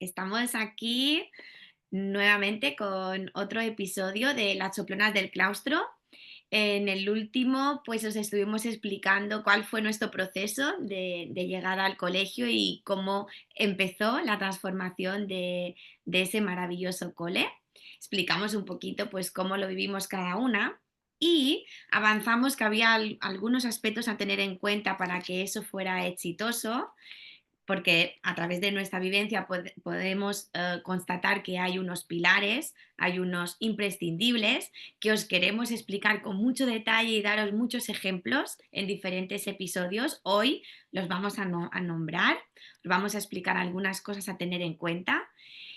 Estamos aquí nuevamente con otro episodio de Las Soplonas del Claustro. En el último, pues os estuvimos explicando cuál fue nuestro proceso de llegada al colegio y cómo empezó la transformación de ese maravilloso cole. Explicamos un poquito pues cómo lo vivimos cada una y avanzamos que había algunos aspectos a tener en cuenta para que eso fuera exitoso, porque a través de nuestra vivencia podemos constatar que hay unos pilares, hay unos imprescindibles que os queremos explicar con mucho detalle y daros muchos ejemplos en diferentes episodios. Hoy los vamos a nombrar, os vamos a explicar algunas cosas a tener en cuenta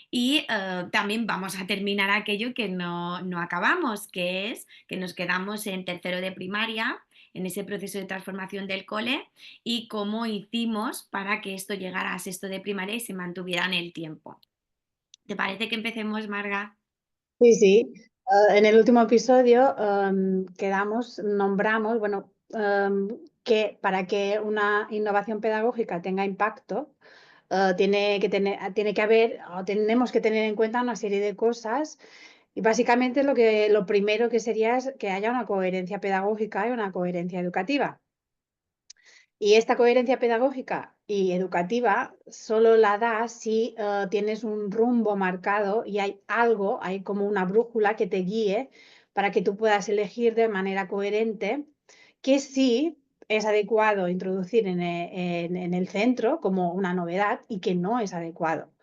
y también vamos a terminar aquello que no acabamos, que es que nos quedamos en tercero de primaria, en ese proceso de transformación del cole y cómo hicimos para que esto llegara a sexto de primaria y se mantuviera en el tiempo. ¿Te parece que empecemos, Marga? Sí, sí. En el último episodio nombramos, bueno, que para que una innovación pedagógica tenga impacto, tiene que haber, o tenemos que tener en cuenta una serie de cosas. Y básicamente lo primero que sería es que haya una coherencia pedagógica y una coherencia educativa. Y esta coherencia pedagógica y educativa solo la da si tienes un rumbo marcado y hay algo, hay como una brújula que te guíe para que tú puedas elegir de manera coherente que sí es adecuado introducir en el centro como una novedad y que no es adecuado.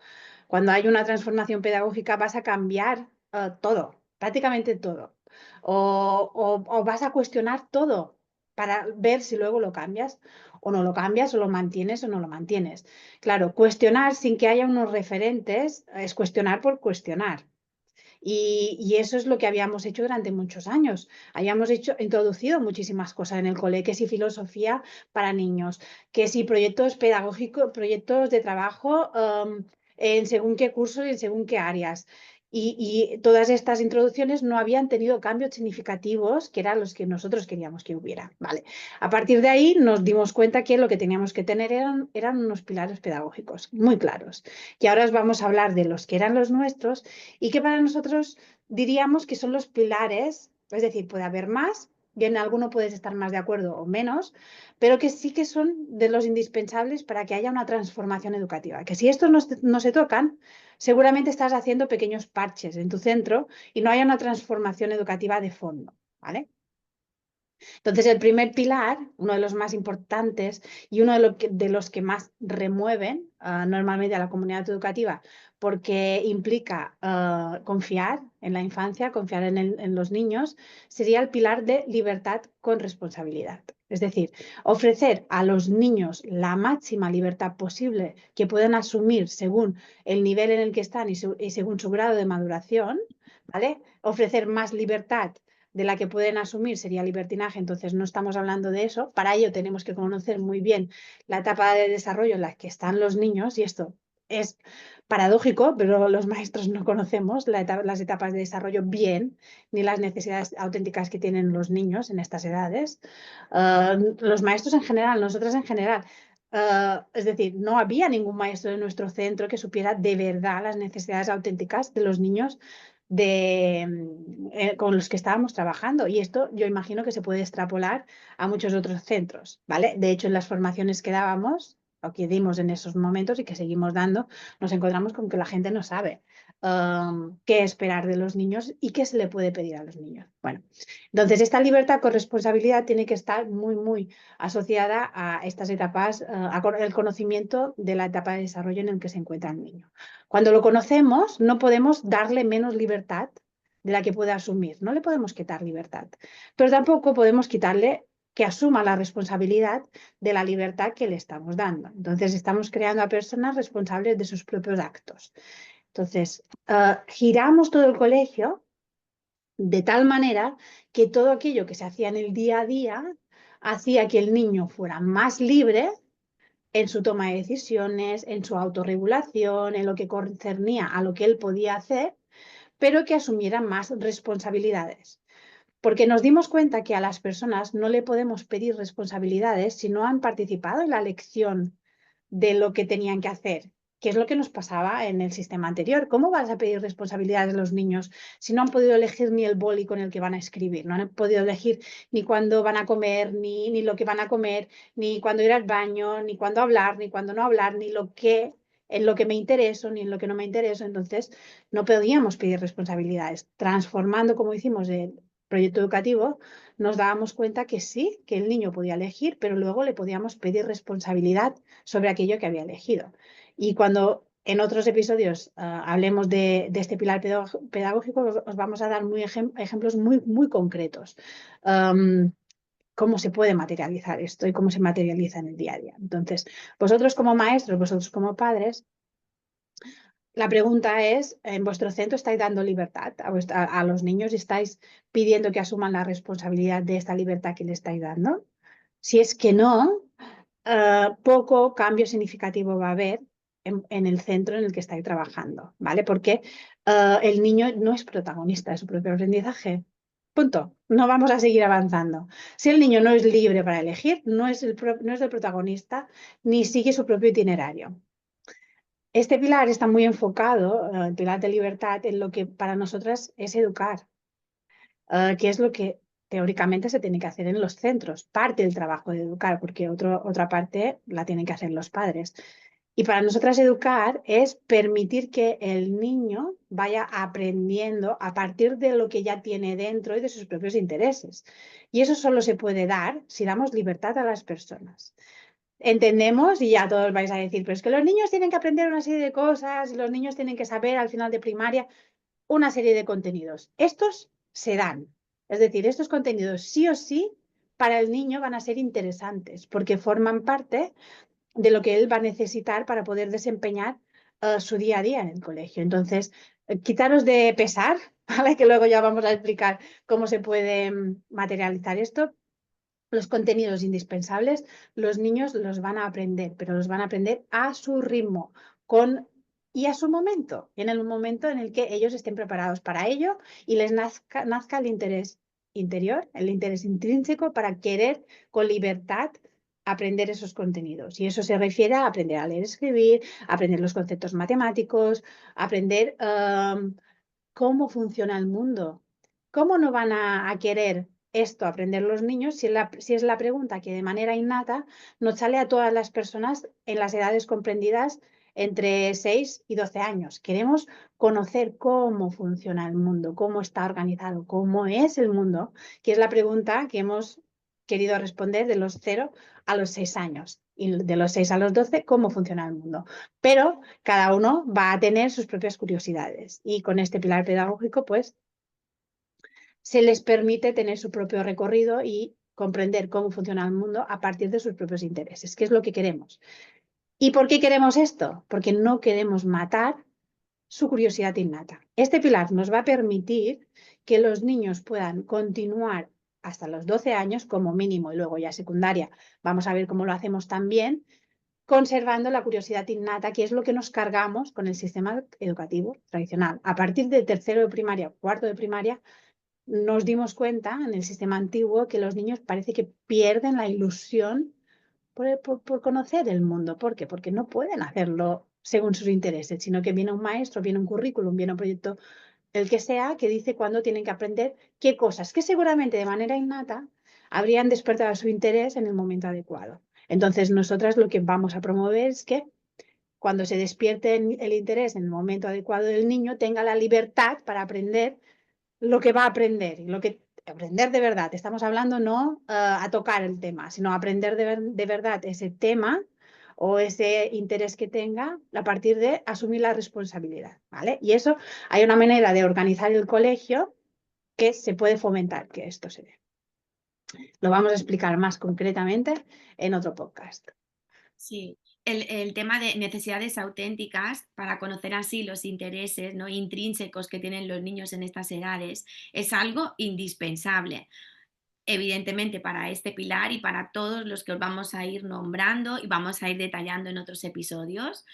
Cuando hay una transformación pedagógica vas a cambiar todo, prácticamente todo, o vas a cuestionar todo para ver si luego lo cambias o no lo cambias, o lo mantienes o no lo mantienes. Claro, cuestionar sin que haya unos referentes es cuestionar por cuestionar. Y eso es lo que habíamos hecho durante muchos años. Habíamos introducido muchísimas cosas en el cole, que si filosofía para niños, que si proyectos pedagógicos, proyectos de trabajo en según qué cursos y en según qué áreas. Y todas estas introducciones no habían tenido cambios significativos, que eran los que nosotros queríamos que hubiera. Vale. A partir de ahí nos dimos cuenta que lo que teníamos que tener eran unos pilares pedagógicos muy claros. Y ahora os vamos a hablar de los que eran los nuestros y que para nosotros diríamos que son los pilares, es decir, puede haber más, y en alguno puedes estar más de acuerdo o menos, pero que sí que son de los indispensables para que haya una transformación educativa. Que si estos no se tocan, seguramente estás haciendo pequeños parches en tu centro y no haya una transformación educativa de fondo, ¿vale? Entonces, el primer pilar, uno de los más importantes y uno de los que más remueven normalmente a la comunidad educativa, porque implica confiar en la infancia, confiar en los niños, sería el pilar de libertad con responsabilidad. Es decir, ofrecer a los niños la máxima libertad posible que puedan asumir según el nivel en el que están y según su grado de maduración, ¿vale? Ofrecer más libertad de la que pueden asumir sería libertinaje, entonces no estamos hablando de eso. Para ello tenemos que conocer muy bien la etapa de desarrollo en la que están los niños, y esto es paradójico, pero los maestros no conocemos las etapas de desarrollo bien, ni las necesidades auténticas que tienen los niños en estas edades. Los maestros en general, nosotras en general. Es decir, no había ningún maestro de nuestro centro que supiera de verdad las necesidades auténticas de los niños con los que estábamos trabajando. Y esto yo imagino que se puede extrapolar a muchos otros centros, ¿vale? De hecho, en las formaciones que dábamos o que dimos en esos momentos y que seguimos dando, nos encontramos con que la gente no sabe qué esperar de los niños y qué se le puede pedir a los niños. Bueno, entonces esta libertad con responsabilidad tiene que estar muy, muy asociada a estas etapas, al conocimiento de la etapa de desarrollo en el que se encuentra el niño. Cuando lo conocemos, no podemos darle menos libertad de la que puede asumir. No le podemos quitar libertad, pero tampoco podemos quitarle que asuma la responsabilidad de la libertad que le estamos dando. Entonces, estamos creando a personas responsables de sus propios actos. Entonces, giramos todo el colegio de tal manera que todo aquello que se hacía en el día a día hacía que el niño fuera más libre en su toma de decisiones, en su autorregulación, en lo que concernía a lo que él podía hacer, pero que asumiera más responsabilidades. Porque nos dimos cuenta que a las personas no le podemos pedir responsabilidades si no han participado en la elección de lo que tenían que hacer. que es lo que nos pasaba en el sistema anterior. ¿Cómo vas a pedir responsabilidades a los niños si no han podido elegir ni el boli con el que van a escribir? No han podido elegir ni cuándo van a comer, ni lo que van a comer, ni cuándo ir al baño, ni cuándo hablar, ni cuándo no hablar, ni lo que en lo que me intereso, ni en lo que no me intereso. Entonces, no podíamos pedir responsabilidades. Transformando, como hicimos el proyecto educativo, nos dábamos cuenta que sí, que el niño podía elegir, pero luego le podíamos pedir responsabilidad sobre aquello que había elegido. Y cuando en otros episodios hablemos de este pilar pedagógico, os vamos a dar ejemplos muy concretos. Um, cómo se puede materializar esto y cómo se materializa en el día a día. Entonces, vosotros como maestros, vosotros como padres, la pregunta es, ¿en vuestro centro estáis dando libertad a los niños y estáis pidiendo que asuman la responsabilidad de esta libertad que le estáis dando? Si es que no, poco cambio significativo va a haber en el centro en el que estáis trabajando, ¿vale? Porque el niño no es protagonista de su propio aprendizaje. Punto. No vamos a seguir avanzando. Si el niño no es libre para elegir, no es el protagonista ni sigue su propio itinerario. Este pilar está muy enfocado, el pilar de libertad, en lo que para nosotras es educar, que es lo que teóricamente se tiene que hacer en los centros, parte del trabajo de educar, porque otra parte la tienen que hacer los padres. Y para nosotras educar es permitir que el niño vaya aprendiendo a partir de lo que ya tiene dentro y de sus propios intereses. Y eso solo se puede dar si damos libertad a las personas. Entendemos, y ya todos vais a decir, pero es que los niños tienen que aprender una serie de cosas y los niños tienen que saber al final de primaria una serie de contenidos. Estos se dan. Es decir, estos contenidos sí o sí para el niño van a ser interesantes porque forman parte de lo que él va a necesitar para poder desempeñar su día a día en el colegio. Entonces, quitaros de pesar, ¿vale? Que luego ya vamos a explicar cómo se puede materializar esto. Los contenidos indispensables, los niños los van a aprender, pero los van a aprender a su ritmo y a su momento, en el momento en el que ellos estén preparados para ello y les nazca el interés interior, el interés intrínseco para querer con libertad aprender esos contenidos. Y eso se refiere a aprender a leer, escribir, aprender los conceptos matemáticos, aprender cómo funciona el mundo. ¿Cómo no van a querer esto aprender los niños si es la pregunta que de manera innata nos sale a todas las personas en las edades comprendidas entre 6 y 12 años? Queremos conocer cómo funciona el mundo, cómo está organizado, cómo es el mundo, que es la pregunta que hemos querido responder de los 0 a los 6 años y de los 6 a los 12, cómo funciona el mundo. Pero cada uno va a tener sus propias curiosidades y con este pilar pedagógico, pues, se les permite tener su propio recorrido y comprender cómo funciona el mundo a partir de sus propios intereses, que es lo que queremos. ¿Y por qué queremos esto? Porque no queremos matar su curiosidad innata. Este pilar nos va a permitir que los niños puedan continuar hasta los 12 años como mínimo y luego ya secundaria. Vamos a ver cómo lo hacemos también, conservando la curiosidad innata, que es lo que nos cargamos con el sistema educativo tradicional. A partir de tercero de primaria, cuarto de primaria, nos dimos cuenta en el sistema antiguo que los niños parece que pierden la ilusión por conocer el mundo. ¿Por qué? Porque no pueden hacerlo según sus intereses, sino que viene un maestro, viene un currículum, viene un proyecto, el que sea, que dice cuándo tienen que aprender qué cosas, que seguramente de manera innata habrían despertado su interés en el momento adecuado. Entonces, nosotras lo que vamos a promover es que cuando se despierte el interés en el momento adecuado del niño, tenga la libertad para aprender lo que va a aprender y lo que aprender de verdad. Estamos hablando no a tocar el tema, sino aprender de verdad ese tema o ese interés que tenga a partir de asumir la responsabilidad, ¿vale? Y eso hay una manera de organizar el colegio que se puede fomentar que esto se dé. Lo vamos a explicar más concretamente en otro podcast. Sí, el tema de necesidades auténticas para conocer así los intereses, ¿no?, intrínsecos que tienen los niños en estas edades es algo indispensable, evidentemente para este pilar y para todos los que os vamos a ir nombrando y vamos a ir detallando en otros episodios.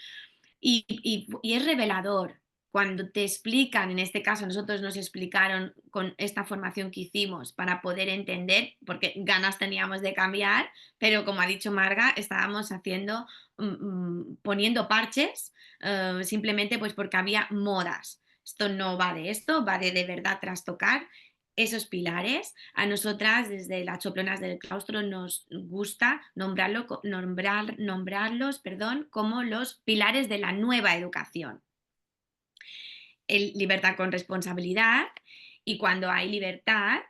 Y es revelador cuando te explican, en este caso nosotros nos explicaron con esta formación que hicimos para poder entender, porque ganas teníamos de cambiar, pero como ha dicho Marga, estábamos haciendo, poniendo parches, simplemente pues porque había modas. Esto no va de esto, va de verdad trastocar esos pilares. A nosotras, desde las Choplonas del Claustro, nos gusta nombrarlos, perdón, como los pilares de la nueva educación. Libertad con responsabilidad, y cuando hay libertad,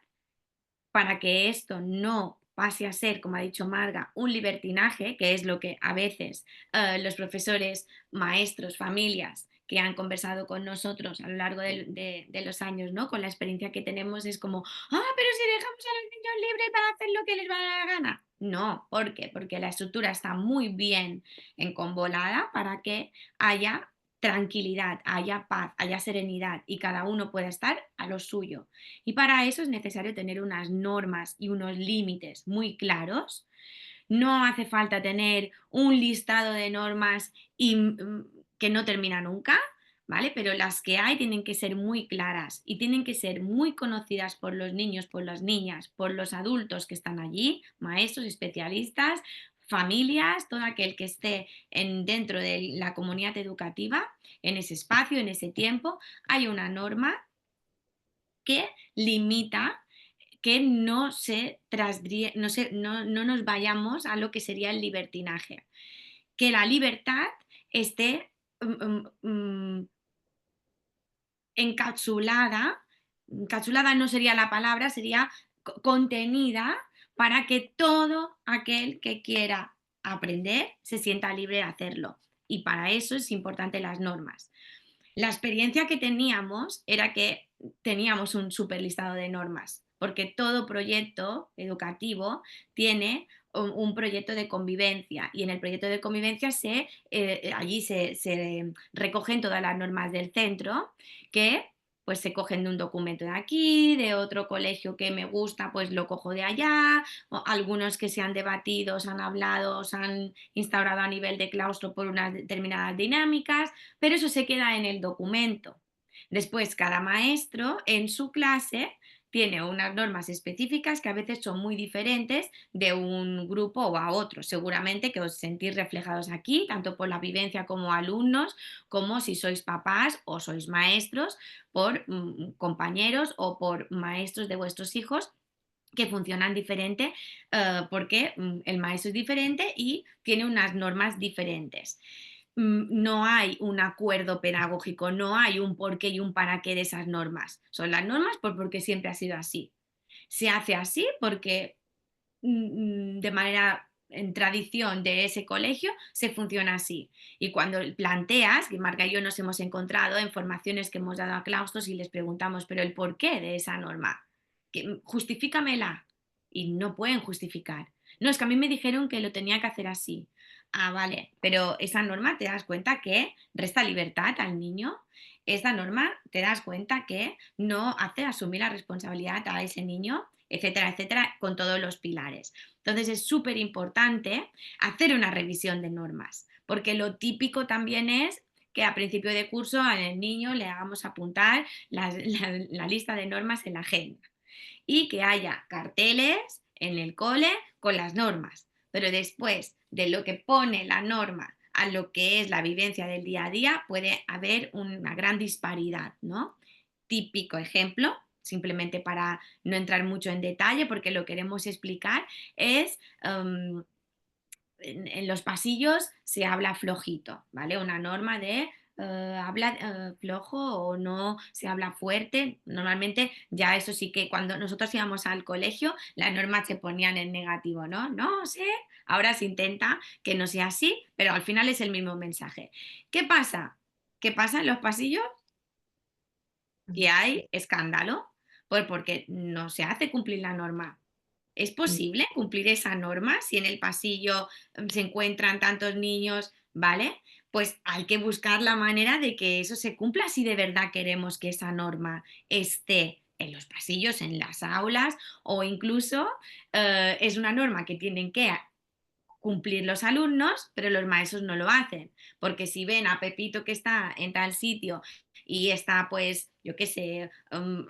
para que esto no pase a ser, como ha dicho Marga, un libertinaje, que es lo que a veces los profesores, maestros, familias que han conversado con nosotros a lo largo de los años, ¿no? Con la experiencia que tenemos, es como, pero si dejamos a los niños libres para hacer lo que les va a dar la gana. No, ¿por qué? Porque la estructura está muy bien encombolada para que haya tranquilidad, haya paz, haya serenidad y cada uno pueda estar a lo suyo. Y para eso es necesario tener unas normas y unos límites muy claros. No hace falta tener un listado de normas que no termina nunca, ¿vale? Pero las que hay tienen que ser muy claras y tienen que ser muy conocidas por los niños, por las niñas, por los adultos que están allí, maestros, especialistas, familias, todo aquel que esté dentro de la comunidad educativa, en ese espacio, en ese tiempo, hay una norma que limita que no nos vayamos a lo que sería el libertinaje. Que la libertad esté encapsulada, encapsulada no sería la palabra, sería contenida para que todo aquel que quiera aprender se sienta libre de hacerlo. Y para eso es importante las normas. La experiencia que teníamos era que teníamos un super listado de normas, porque todo proyecto educativo tiene un proyecto de convivencia, y en el proyecto de convivencia allí se recogen todas las normas del centro, que pues se cogen de un documento de aquí, de otro colegio que me gusta, pues lo cojo de allá, o algunos que se han debatido, se han hablado, se han instaurado a nivel de claustro por unas determinadas dinámicas, pero eso se queda en el documento. Después, cada maestro en su clase tiene unas normas específicas que a veces son muy diferentes de un grupo o a otro. Seguramente que os sentís reflejados aquí, tanto por la vivencia como alumnos, como si sois papás o sois maestros, por compañeros o por maestros de vuestros hijos que funcionan diferente, porque el maestro es diferente y tiene unas normas diferentes. No hay un acuerdo pedagógico, no hay un porqué y un para qué de esas normas. Son las normas porque siempre ha sido así. Se hace así porque de manera en tradición de ese colegio se funciona así. Y cuando planteas, que Marga y yo nos hemos encontrado en formaciones que hemos dado a claustros y les preguntamos, pero el porqué de esa norma, justifícamela. Y no pueden justificar. No, es que a mí me dijeron que lo tenía que hacer así. Ah, vale, pero esa norma te das cuenta que resta libertad al niño. Esa norma te das cuenta que no hace asumir la responsabilidad a ese niño, etcétera, etcétera, con todos los pilares. Entonces es súper importante hacer una revisión de normas, porque lo típico también es que a principio de curso al niño le hagamos apuntar la lista de normas en la agenda y que haya carteles en el cole con las normas. Pero después de lo que pone la norma a lo que es la vivencia del día a día, puede haber una gran disparidad, ¿no? Típico ejemplo, simplemente para no entrar mucho en detalle, porque lo queremos explicar, es en los pasillos se habla flojito, ¿vale? Una norma de habla flojo o no se habla fuerte. Normalmente ya eso sí que cuando nosotros íbamos al colegio las normas se ponían en negativo, ¿no? No sé, ahora se intenta que no sea así, pero al final es el mismo mensaje. ¿Qué pasa? ¿Qué pasa en los pasillos? Que hay escándalo, porque no se hace cumplir la norma. ¿Es posible cumplir esa norma si en el pasillo se encuentran tantos niños? ¿Vale? Pues hay que buscar la manera de que eso se cumpla si de verdad queremos que esa norma esté en los pasillos, en las aulas, o incluso es una norma que tienen que cumplir los alumnos, pero los maestros no lo hacen, porque si ven a Pepito que está en tal sitio y está, pues, yo qué sé,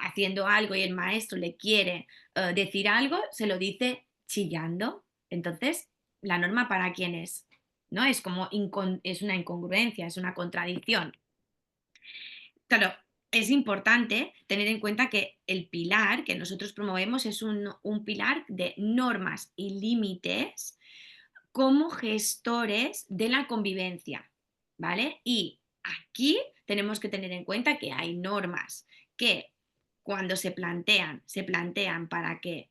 haciendo algo y el maestro le quiere decir algo, se lo dice chillando. Entonces, ¿la norma para quién es? ¿No? Es como es una incongruencia, es una contradicción. Claro, es importante tener en cuenta que el pilar que nosotros promovemos es un pilar de normas y límites como gestores de la convivencia, ¿vale? Y aquí tenemos que tener en cuenta que hay normas que cuando se plantean para que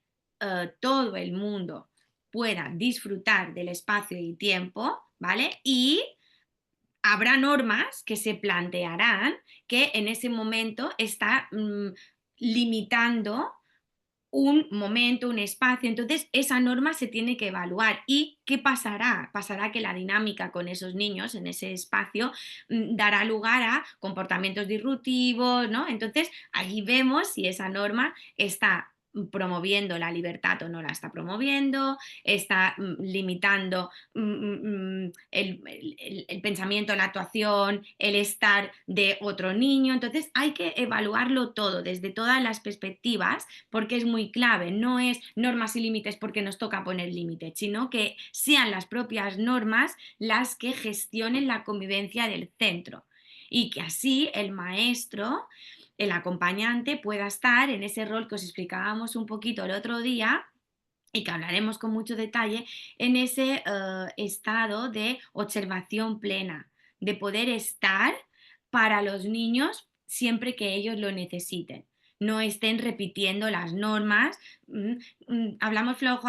todo el mundo pueda disfrutar del espacio y tiempo, ¿vale? Y habrá normas que se plantearán que en ese momento está limitando un momento, un espacio. Entonces, esa norma se tiene que evaluar. ¿Y qué pasará? Pasará que la dinámica con esos niños en ese espacio dará lugar a comportamientos disruptivos, ¿no? Entonces, allí vemos si esa norma está promoviendo la libertad o no la está promoviendo, está limitando el pensamiento, la actuación, el estar de otro niño. Entonces hay que evaluarlo todo desde todas las perspectivas porque es muy clave. No es normas y límites porque nos toca poner límites, sino que sean las propias normas las que gestionen la convivencia del centro y que así el maestro, el acompañante, pueda estar en ese rol que os explicábamos un poquito el otro día y que hablaremos con mucho detalle, en ese estado de observación plena, de poder estar para los niños siempre que ellos lo necesiten. No estén repitiendo las normas, hablamos flojo,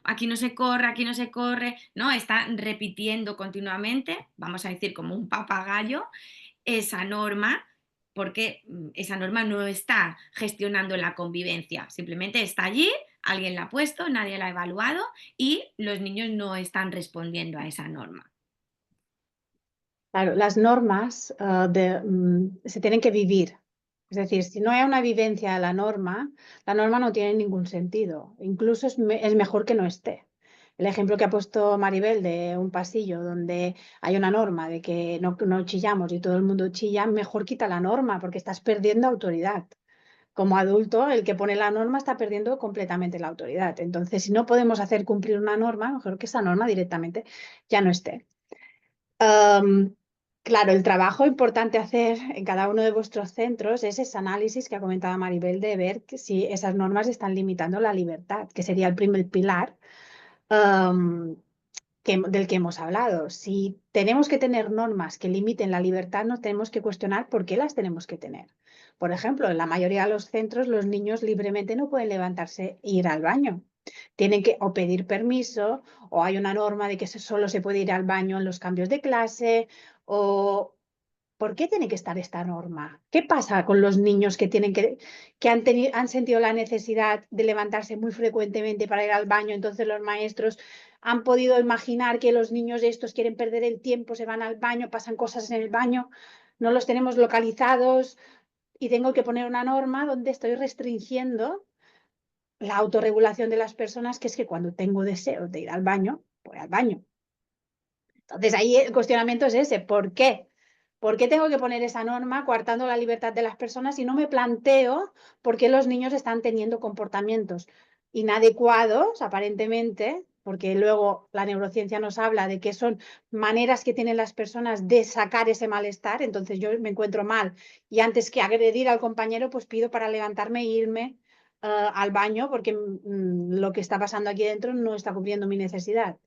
aquí no se corre, no, están repitiendo continuamente, vamos a decir como un papagayo, esa norma, porque esa norma no está gestionando la convivencia, simplemente está allí, alguien la ha puesto, nadie la ha evaluado y los niños no están respondiendo a esa norma. Claro, las normas se tienen que vivir. Es decir, si no hay una vivencia de la norma no tiene ningún sentido. Incluso es mejor que no esté. El ejemplo que ha puesto Maribel de un pasillo donde hay una norma de que no chillamos y todo el mundo chilla, mejor quita la norma porque estás perdiendo autoridad. Como adulto, el que pone la norma está perdiendo completamente la autoridad. Entonces, si no podemos hacer cumplir una norma, mejor que esa norma directamente ya no esté. Claro, el trabajo importante a hacer en cada uno de vuestros centros es ese análisis que ha comentado Maribel de ver si esas normas están limitando la libertad, que sería el primer pilar um, del que hemos hablado. Si tenemos que tener normas que limiten la libertad, nos tenemos que cuestionar por qué las tenemos que tener. Por ejemplo, en la mayoría de los centros los niños libremente no pueden levantarse e ir al baño. Tienen que o pedir permiso o hay una norma de que solo se puede ir al baño en los cambios de clase o ¿por qué tiene que estar esta norma? ¿Qué pasa con los niños que han sentido la necesidad de levantarse muy frecuentemente para ir al baño? Entonces los maestros han podido imaginar que los niños estos quieren perder el tiempo, se van al baño, pasan cosas en el baño, no los tenemos localizados y tengo que poner una norma donde estoy restringiendo la autorregulación de las personas, que es que cuando tengo deseos de ir al baño, voy al baño. Entonces ahí el cuestionamiento es ese, ¿por qué? ¿Por qué tengo que poner esa norma coartando la libertad de las personas y no me planteo por qué los niños están teniendo comportamientos inadecuados, aparentemente, porque luego la neurociencia nos habla de que son maneras que tienen las personas de sacar ese malestar? Entonces yo me encuentro mal y antes que agredir al compañero, pues pido para levantarme e irme al baño porque lo que está pasando aquí dentro no está cubriendo mi necesidad.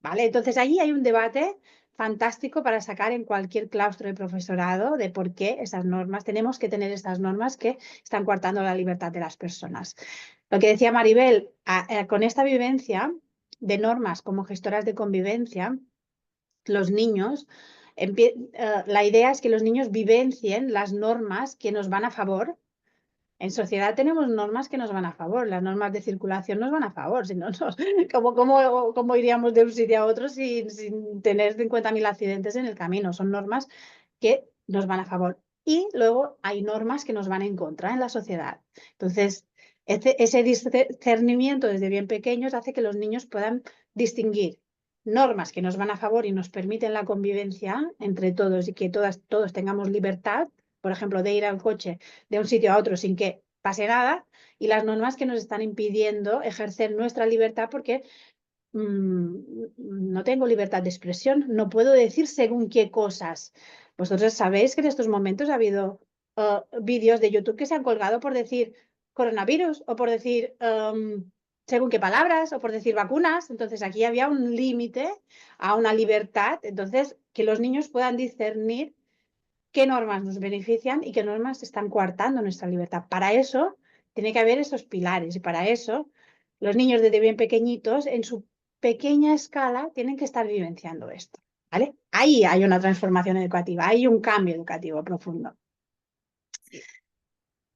¿Vale? Entonces ahí hay un debate fantástico para sacar en cualquier claustro de profesorado de por qué esas normas, tenemos que tener estas normas que están coartando la libertad de las personas. Lo que decía Maribel, con esta vivencia de normas como gestoras de convivencia, los niños, la idea es que los niños vivencien las normas que nos van a favor. En sociedad tenemos normas que nos van a favor, las normas de circulación nos van a favor, si no, ¿cómo iríamos de un sitio a otro sin tener 50.000 accidentes en el camino? Son normas que nos van a favor. Y luego hay normas que nos van en contra en la sociedad. Entonces, ese discernimiento desde bien pequeños hace que los niños puedan distinguir normas que nos van a favor y nos permiten la convivencia entre todos y que todos tengamos libertad, por ejemplo, de ir al coche de un sitio a otro sin que pase nada, y las normas que nos están impidiendo ejercer nuestra libertad porque no tengo libertad de expresión, no puedo decir según qué cosas. Vosotros sabéis que en estos momentos ha habido vídeos de YouTube que se han colgado por decir coronavirus o por decir según qué palabras o por decir vacunas. Entonces aquí había un límite a una libertad. Entonces, que los niños puedan discernir qué normas nos benefician y qué normas están coartando nuestra libertad. Para eso tiene que haber esos pilares y para eso los niños desde bien pequeñitos en su pequeña escala tienen que estar vivenciando esto. ¿Vale? Ahí hay una transformación educativa, hay un cambio educativo profundo. Sí.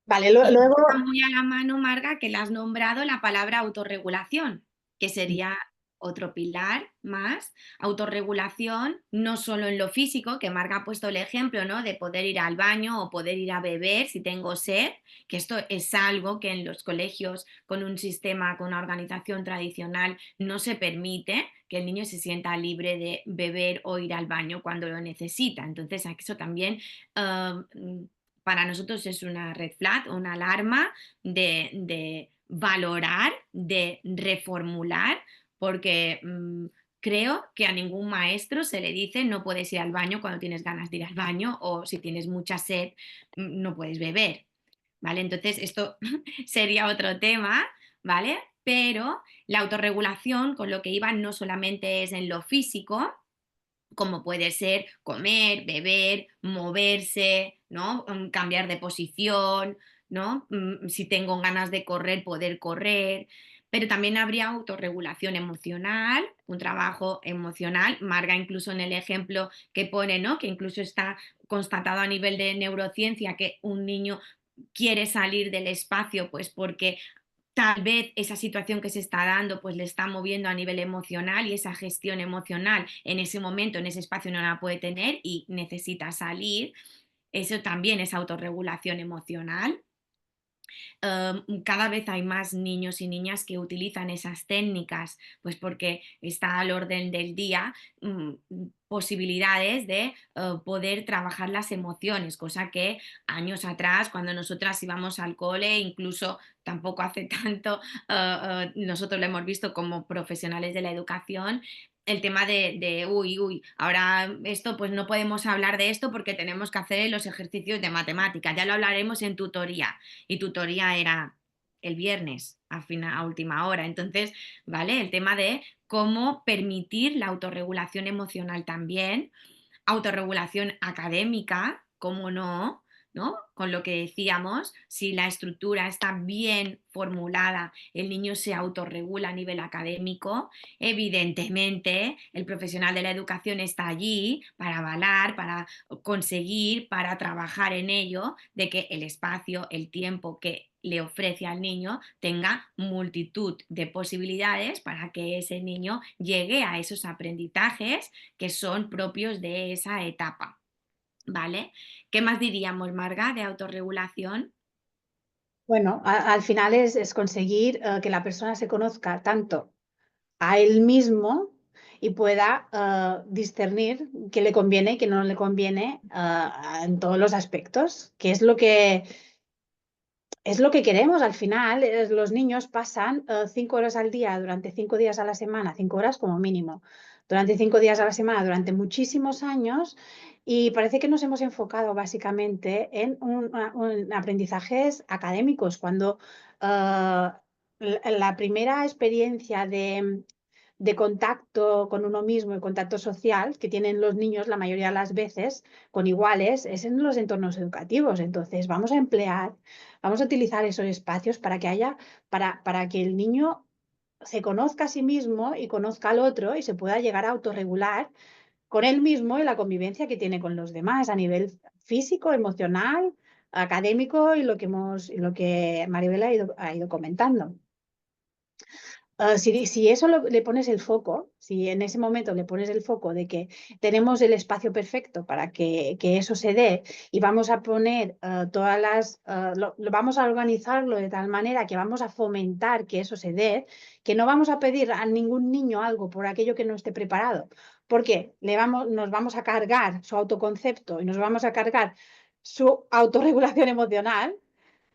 Vale, Y luego, está muy a la mano, Marga, que le has nombrado la palabra autorregulación, que sería otro pilar más. Autorregulación, no solo en lo físico, que Marga ha puesto el ejemplo, ¿no? De poder ir al baño o poder ir a beber si tengo sed, que esto es algo que en los colegios con un sistema, con una organización tradicional, no se permite que el niño se sienta libre de beber o ir al baño cuando lo necesita. Entonces, eso también para nosotros es una red flag, una alarma de valorar, de reformular, porque creo que a ningún maestro se le dice no puedes ir al baño cuando tienes ganas de ir al baño o si tienes mucha sed no puedes beber, ¿vale? Entonces esto sería otro tema, ¿vale? Pero la autorregulación con lo que iba no solamente es en lo físico, como puede ser comer, beber, moverse, ¿no? Cambiar de posición, ¿no? Si tengo ganas de correr, poder correr. Pero también habría autorregulación emocional, un trabajo emocional. Marga incluso en el ejemplo que pone, ¿no? Que incluso está constatado a nivel de neurociencia que un niño quiere salir del espacio pues porque tal vez esa situación que se está dando pues le está moviendo a nivel emocional y esa gestión emocional en ese momento, en ese espacio no la puede tener y necesita salir. Eso también es autorregulación emocional. Cada vez hay más niños y niñas que utilizan esas técnicas, pues porque está al orden del día posibilidades de poder trabajar las emociones, cosa que años atrás, cuando nosotras íbamos al cole, incluso tampoco hace tanto, nosotros lo hemos visto como profesionales de la educación, el tema uy, ahora esto, pues no podemos hablar de esto porque tenemos que hacer los ejercicios de matemática, ya lo hablaremos en tutoría y tutoría era el viernes a última hora. Entonces, ¿vale? El tema de cómo permitir la autorregulación emocional también, autorregulación académica, cómo no, ¿no? Con lo que decíamos, si la estructura está bien formulada, el niño se autorregula a nivel académico, evidentemente el profesional de la educación está allí para avalar, para conseguir, para trabajar en ello, de que el espacio, el tiempo que le ofrece al niño tenga multitud de posibilidades para que ese niño llegue a esos aprendizajes que son propios de esa etapa. ¿Vale? ¿Qué más diríamos, Marga, de autorregulación? bueno, al final es conseguir que la persona se conozca tanto a él mismo y pueda discernir qué le conviene y qué no le conviene en todos los aspectos, que es lo que queremos al final. Los niños pasan 5 horas al día durante 5 días a la semana, 5 horas como mínimo, durante 5 días a la semana, durante muchísimos años, y parece que nos hemos enfocado básicamente en aprendizajes académicos, cuando la primera experiencia de contacto con uno mismo y contacto social que tienen los niños la mayoría de las veces con iguales es en los entornos educativos. Entonces, vamos a utilizar esos espacios para que haya, para que el niño se conozca a sí mismo y conozca al otro y se pueda llegar a autorregular con él mismo y la convivencia que tiene con los demás a nivel físico, emocional, académico y lo que Maribel ha ido comentando. Si eso le pones el foco, si en ese momento le pones el foco de que tenemos el espacio perfecto para que eso se dé y vamos a poner todas vamos a organizarlo de tal manera que vamos a fomentar que eso se dé, que no vamos a pedir a ningún niño algo por aquello que no esté preparado, porque nos vamos a cargar su autoconcepto y nos vamos a cargar su autorregulación emocional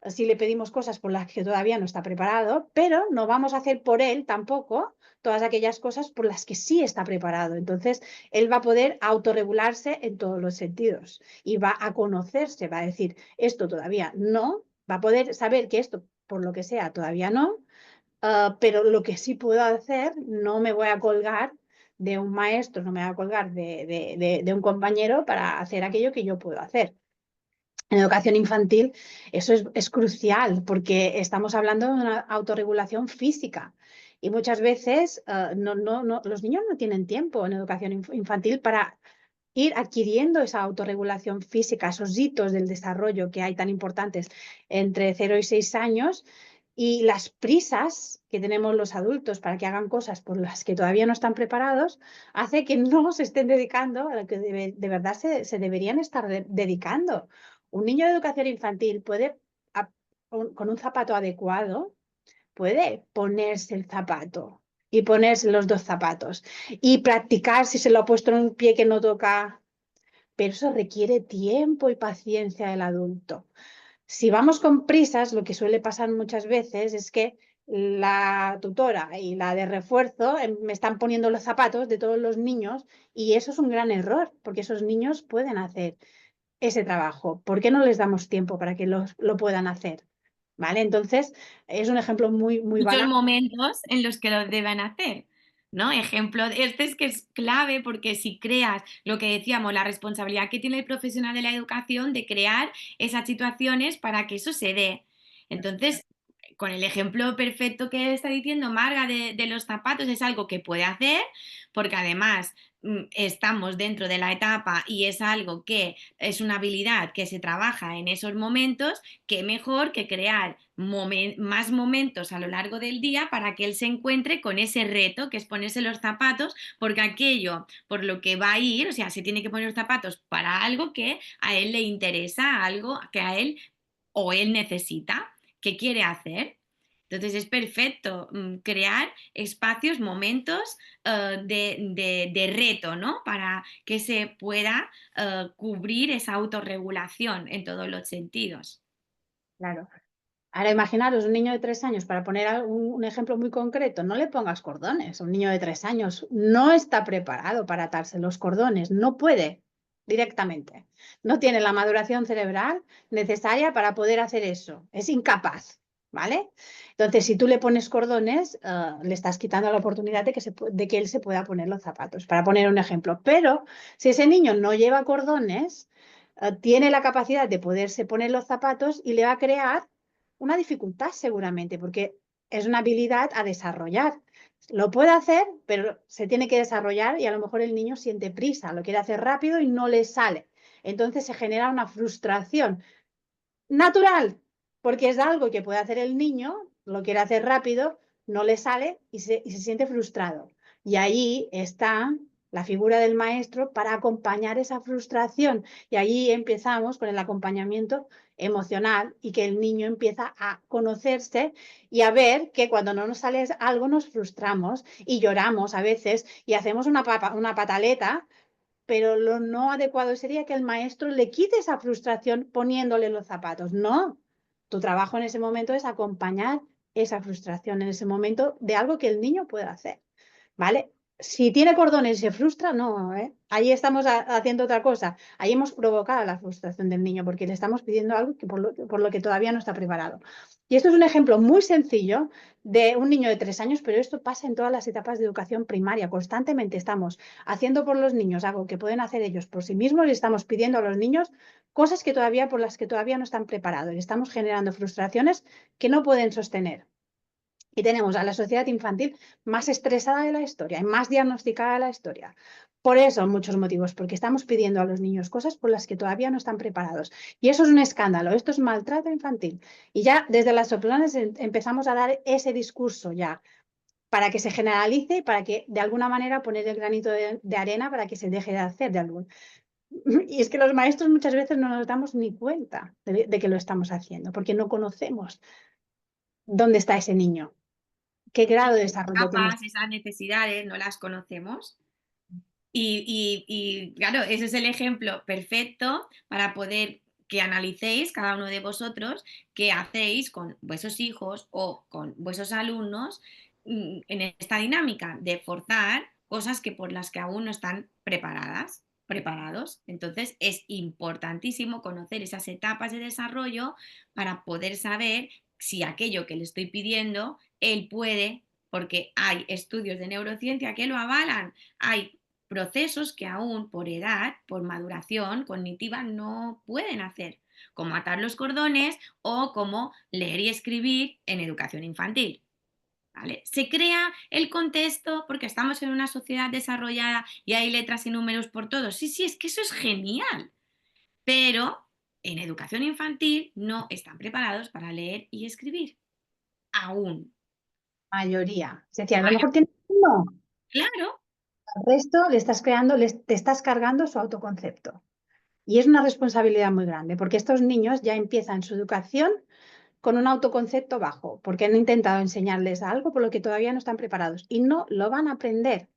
si le pedimos cosas por las que todavía no está preparado, pero no vamos a hacer por él tampoco todas aquellas cosas por las que sí está preparado. Entonces, él va a poder autorregularse en todos los sentidos y va a conocerse, va a decir, esto todavía no, va a poder saber que esto, por lo que sea, todavía no, pero lo que sí puedo hacer, no me voy a colgar de un maestro, no me voy a colgar de un compañero para hacer aquello que yo puedo hacer. En educación infantil eso es crucial porque estamos hablando de una autorregulación física y muchas veces los niños no tienen tiempo en educación infantil para ir adquiriendo esa autorregulación física, esos hitos del desarrollo que hay tan importantes entre 0 y 6 años y las prisas que tenemos los adultos para que hagan cosas por las que todavía no están preparados, hace que no se estén dedicando a lo que de verdad se deberían estar dedicando. Un niño de educación infantil puede, con un zapato adecuado, puede ponerse el zapato y ponerse los dos zapatos y practicar si se lo ha puesto en un pie que no toca, pero eso requiere tiempo y paciencia del adulto. Si vamos con prisas, lo que suele pasar muchas veces es que la tutora y la de refuerzo me están poniendo los zapatos de todos los niños y eso es un gran error porque esos niños pueden hacer ese trabajo. ¿Por qué no les damos tiempo para que lo puedan hacer? ¿Vale? Entonces, es un ejemplo muy, muy Muchos banal. momentos en los que lo deben hacer, ¿no? Ejemplo, este es que es clave porque si creas lo que decíamos, la responsabilidad que tiene el profesional de la educación de crear esas situaciones para que eso se dé. Entonces, con el ejemplo perfecto que está diciendo Marga de los zapatos, es algo que puede hacer, porque además estamos dentro de la etapa y es algo que es una habilidad que se trabaja en esos momentos, que mejor que crear más momentos a lo largo del día para que él se encuentre con ese reto que es ponerse los zapatos, porque aquello por lo que va a ir, o sea, se tiene que poner los zapatos para algo que a él le interesa, algo que a él o él necesita, que quiere hacer. Entonces es perfecto crear espacios, momentos de reto, ¿no? Para que se pueda cubrir esa autorregulación en todos los sentidos. Claro. Ahora imaginaros un niño de 3 años, para poner un ejemplo muy concreto, no le pongas cordones. Un niño de 3 años no está preparado para atarse los cordones, no puede directamente. No tiene la maduración cerebral necesaria para poder hacer eso. Es incapaz, ¿vale? Entonces, si tú le pones cordones, le estás quitando la oportunidad de que él se pueda poner los zapatos, para poner un ejemplo. Pero si ese niño no lleva cordones, tiene la capacidad de poderse poner los zapatos y le va a crear una dificultad seguramente, porque es una habilidad a desarrollar. Lo puede hacer, pero se tiene que desarrollar y a lo mejor el niño siente prisa, lo quiere hacer rápido y no le sale. Entonces se genera una frustración natural, porque es algo que puede hacer el niño, lo quiere hacer rápido, no le sale y se siente frustrado. Y ahí está la figura del maestro para acompañar esa frustración. Y ahí empezamos con el acompañamiento emocional y que el niño empieza a conocerse y a ver que cuando no nos sale algo nos frustramos y lloramos a veces y hacemos una pataleta, pero lo no adecuado sería que el maestro le quite esa frustración poniéndole los zapatos. No, tu trabajo en ese momento es acompañar esa frustración en ese momento de algo que el niño pueda hacer, ¿vale? Si tiene cordones y se frustra, no, ¿eh? Ahí estamos haciendo otra cosa. Ahí hemos provocado la frustración del niño porque le estamos pidiendo algo que por lo que todavía no está preparado. Y esto es un ejemplo muy sencillo de un niño de 3 años, pero esto pasa en todas las etapas de educación primaria. Constantemente estamos haciendo por los niños algo que pueden hacer ellos por sí mismos y estamos pidiendo a los niños cosas por las que todavía no están preparados. Y estamos generando frustraciones que no pueden sostener. Y tenemos a la sociedad infantil más estresada de la historia y más diagnosticada de la historia. Por eso, muchos motivos, porque estamos pidiendo a los niños cosas por las que todavía no están preparados. Y eso es un escándalo, esto es maltrato infantil. Y ya desde las soplones empezamos a dar ese discurso ya para que se generalice y para que de alguna manera poner el granito de arena para que se deje de hacer de algún. Y es que los maestros muchas veces no nos damos ni cuenta de que lo estamos haciendo, porque no conocemos dónde está ese niño, qué Sí, grado de esas desarrollo tiene. capas, esas necesidades no las conocemos. Y claro, ese es el ejemplo perfecto para poder que analicéis cada uno de vosotros qué hacéis con vuestros hijos o con vuestros alumnos en esta dinámica de forzar cosas que por las que aún no están preparados. Entonces es importantísimo conocer esas etapas de desarrollo para poder saber si aquello que le estoy pidiendo él puede, porque hay estudios de neurociencia que lo avalan, hay procesos que aún por edad, por maduración cognitiva, no pueden hacer, como atar los cordones o como leer y escribir en educación infantil. ¿Vale? Se crea el contexto porque estamos en una sociedad desarrollada y hay letras y números por todos. Sí, sí, es que eso es genial, pero en educación infantil no están preparados para leer y escribir. Aún. Mayoría. Es decir, a lo mejor tiene uno, Claro, al resto le estás creando, te estás cargando su autoconcepto. Y es una responsabilidad muy grande, porque estos niños ya empiezan su educación con un autoconcepto bajo, porque han intentado enseñarles algo por lo que todavía no están preparados y no lo van a aprender.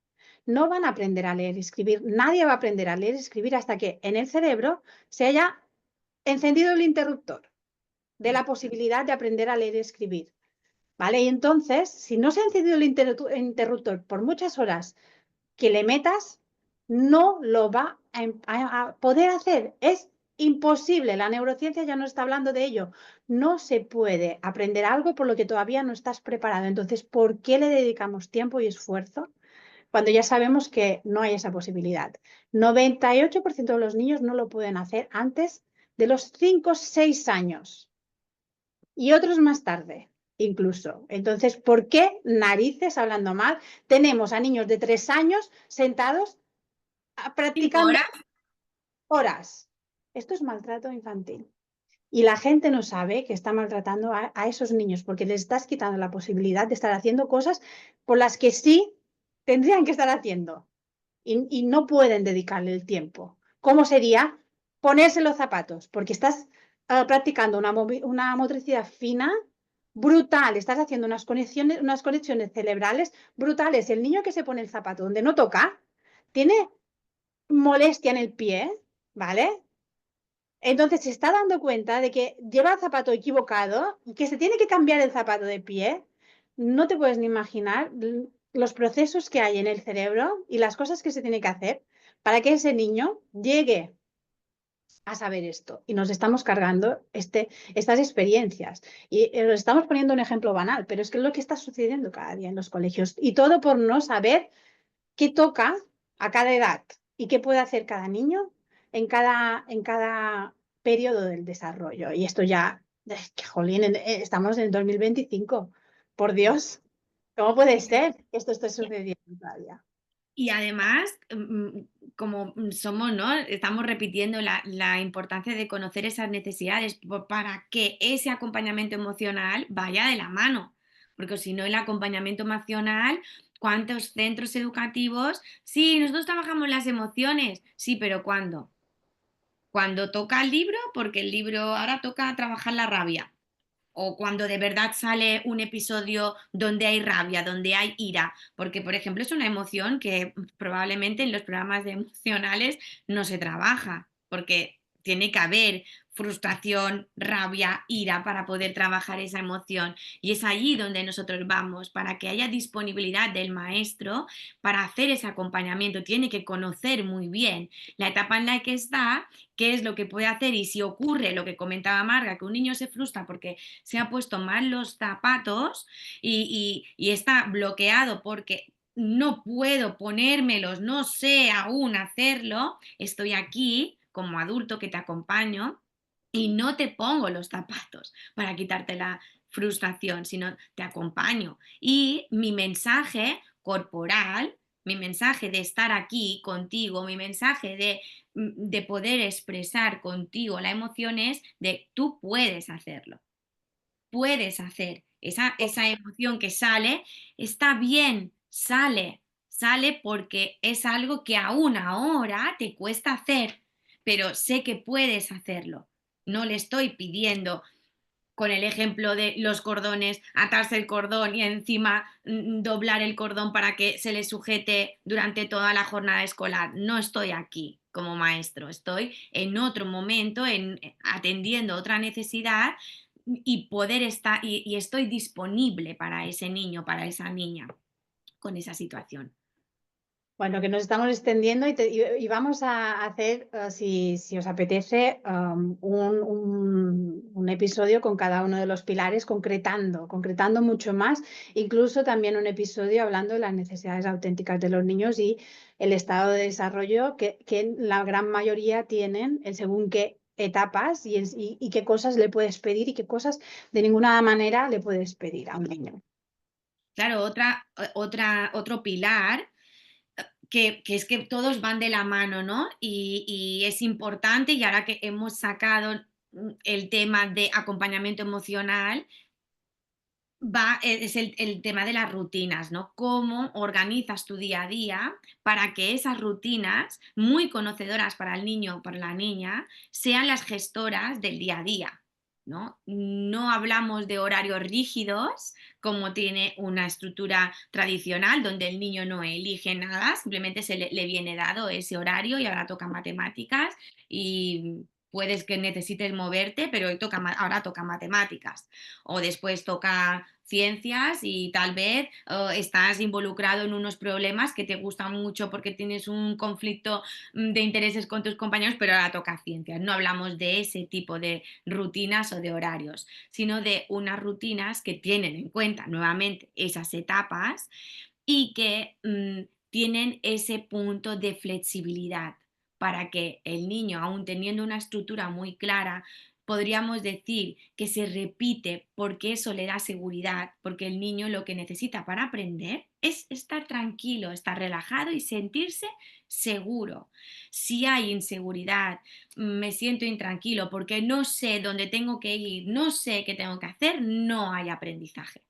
No van a aprender a leer y escribir. Nadie va a aprender a leer y escribir hasta que en el cerebro se haya encendido el interruptor de la posibilidad de aprender a leer y escribir. ¿Vale? Y entonces, si no se ha encendido el interruptor por muchas horas que le metas, no lo va a poder hacer. Es imposible. La neurociencia ya no está hablando de ello. No se puede aprender algo por lo que todavía no estás preparado. Entonces, ¿por qué le dedicamos tiempo y esfuerzo cuando ya sabemos que no hay esa posibilidad? 98% de los niños no lo pueden hacer antes de los 5 o 6 años y otros más tarde. Incluso. Entonces, ¿por qué narices, hablando mal, tenemos a niños de 3 años sentados 5 horas. practicando horas? Esto es maltrato infantil. Y la gente no sabe que está maltratando a esos niños porque les estás quitando la posibilidad de estar haciendo cosas por las que sí tendrían que estar haciendo y no pueden dedicarle el tiempo. ¿Cómo sería ponerse los zapatos? Porque estás practicando una motricidad fina brutal, estás haciendo unas conexiones cerebrales brutales. El niño que se pone el zapato donde no toca tiene molestia en el pie, ¿vale? Entonces se está dando cuenta de que lleva el zapato equivocado y que se tiene que cambiar el zapato de pie. No te puedes ni imaginar los procesos que hay en el cerebro y las cosas que se tiene que hacer para que ese niño llegue a saber esto. Y nos estamos cargando estas experiencias. Y nos estamos poniendo un ejemplo banal, pero es que es lo que está sucediendo cada día en los colegios. Y todo por no saber qué toca a cada edad y qué puede hacer cada niño en cada periodo del desarrollo. Y esto ya, que jolín, estamos en el 2025. Por Dios, ¿cómo puede ser que esto esté sucediendo todavía? Y además, como somos, ¿no? Estamos repitiendo la importancia de conocer esas necesidades para que ese acompañamiento emocional vaya de la mano. Porque si no, el acompañamiento emocional, ¿cuántos centros educativos? Sí, nosotros trabajamos las emociones. Sí, pero ¿cuándo? Cuando toca el libro, porque el libro ahora toca trabajar la rabia o cuando de verdad sale un episodio donde hay rabia, donde hay ira, porque por ejemplo es una emoción que probablemente en los programas de emocionales no se trabaja, porque tiene que haber frustración, rabia, ira para poder trabajar esa emoción. Y es allí donde nosotros vamos, para que haya disponibilidad del maestro para hacer ese acompañamiento. Tiene que conocer muy bien la etapa en la que está, qué es lo que puede hacer y si ocurre lo que comentaba Marga, que un niño se frustra porque se ha puesto mal los zapatos y está bloqueado porque no puedo ponérmelos, no sé aún hacerlo, estoy aquí como adulto que te acompaño y no te pongo los zapatos para quitarte la frustración, sino te acompaño. Y mi mensaje corporal, mi mensaje de estar aquí contigo, mi mensaje de poder expresar contigo la emoción es de tú puedes hacerlo. puedes hacer. Esa emoción que sale, está bien, sale porque es algo que aún ahora te cuesta hacer, pero sé que puedes hacerlo. No le estoy pidiendo con el ejemplo de los cordones, atarse el cordón y encima doblar el cordón para que se le sujete durante toda la jornada escolar. No estoy aquí como maestro, estoy en otro momento, atendiendo otra necesidad y poder estar, y estoy disponible para ese niño, para esa niña, con esa situación. Bueno, que nos estamos extendiendo y vamos a hacer, si os apetece, un episodio con cada uno de los pilares, concretando mucho más, incluso también un episodio hablando de las necesidades auténticas de los niños y el estado de desarrollo que la gran mayoría tienen, en según qué etapas y qué cosas le puedes pedir y qué cosas de ninguna manera le puedes pedir a un niño. Claro, otro pilar que es que todos van de la mano, ¿no? Y es importante, y ahora que hemos sacado el tema de acompañamiento emocional, es el tema de las rutinas, ¿no? Cómo organizas tu día a día para que esas rutinas, muy conocedoras para el niño o para la niña, sean las gestoras del día a día, ¿no? No hablamos de horarios rígidos, como tiene una estructura tradicional, donde el niño no elige nada, simplemente le viene dado ese horario y ahora toca matemáticas y puedes que necesites moverte, pero ahora toca matemáticas o después toca ciencias y tal vez estás involucrado en unos problemas que te gustan mucho porque tienes un conflicto de intereses con tus compañeros, pero ahora toca ciencias. No hablamos de ese tipo de rutinas o de horarios, sino de unas rutinas que tienen en cuenta nuevamente esas etapas y que tienen ese punto de flexibilidad para que el niño, aún teniendo una estructura muy clara, podríamos decir que se repite porque eso le da seguridad, porque el niño lo que necesita para aprender es estar tranquilo, estar relajado y sentirse seguro. Si hay inseguridad, me siento intranquilo porque no sé dónde tengo que ir, no sé qué tengo que hacer, no hay aprendizaje.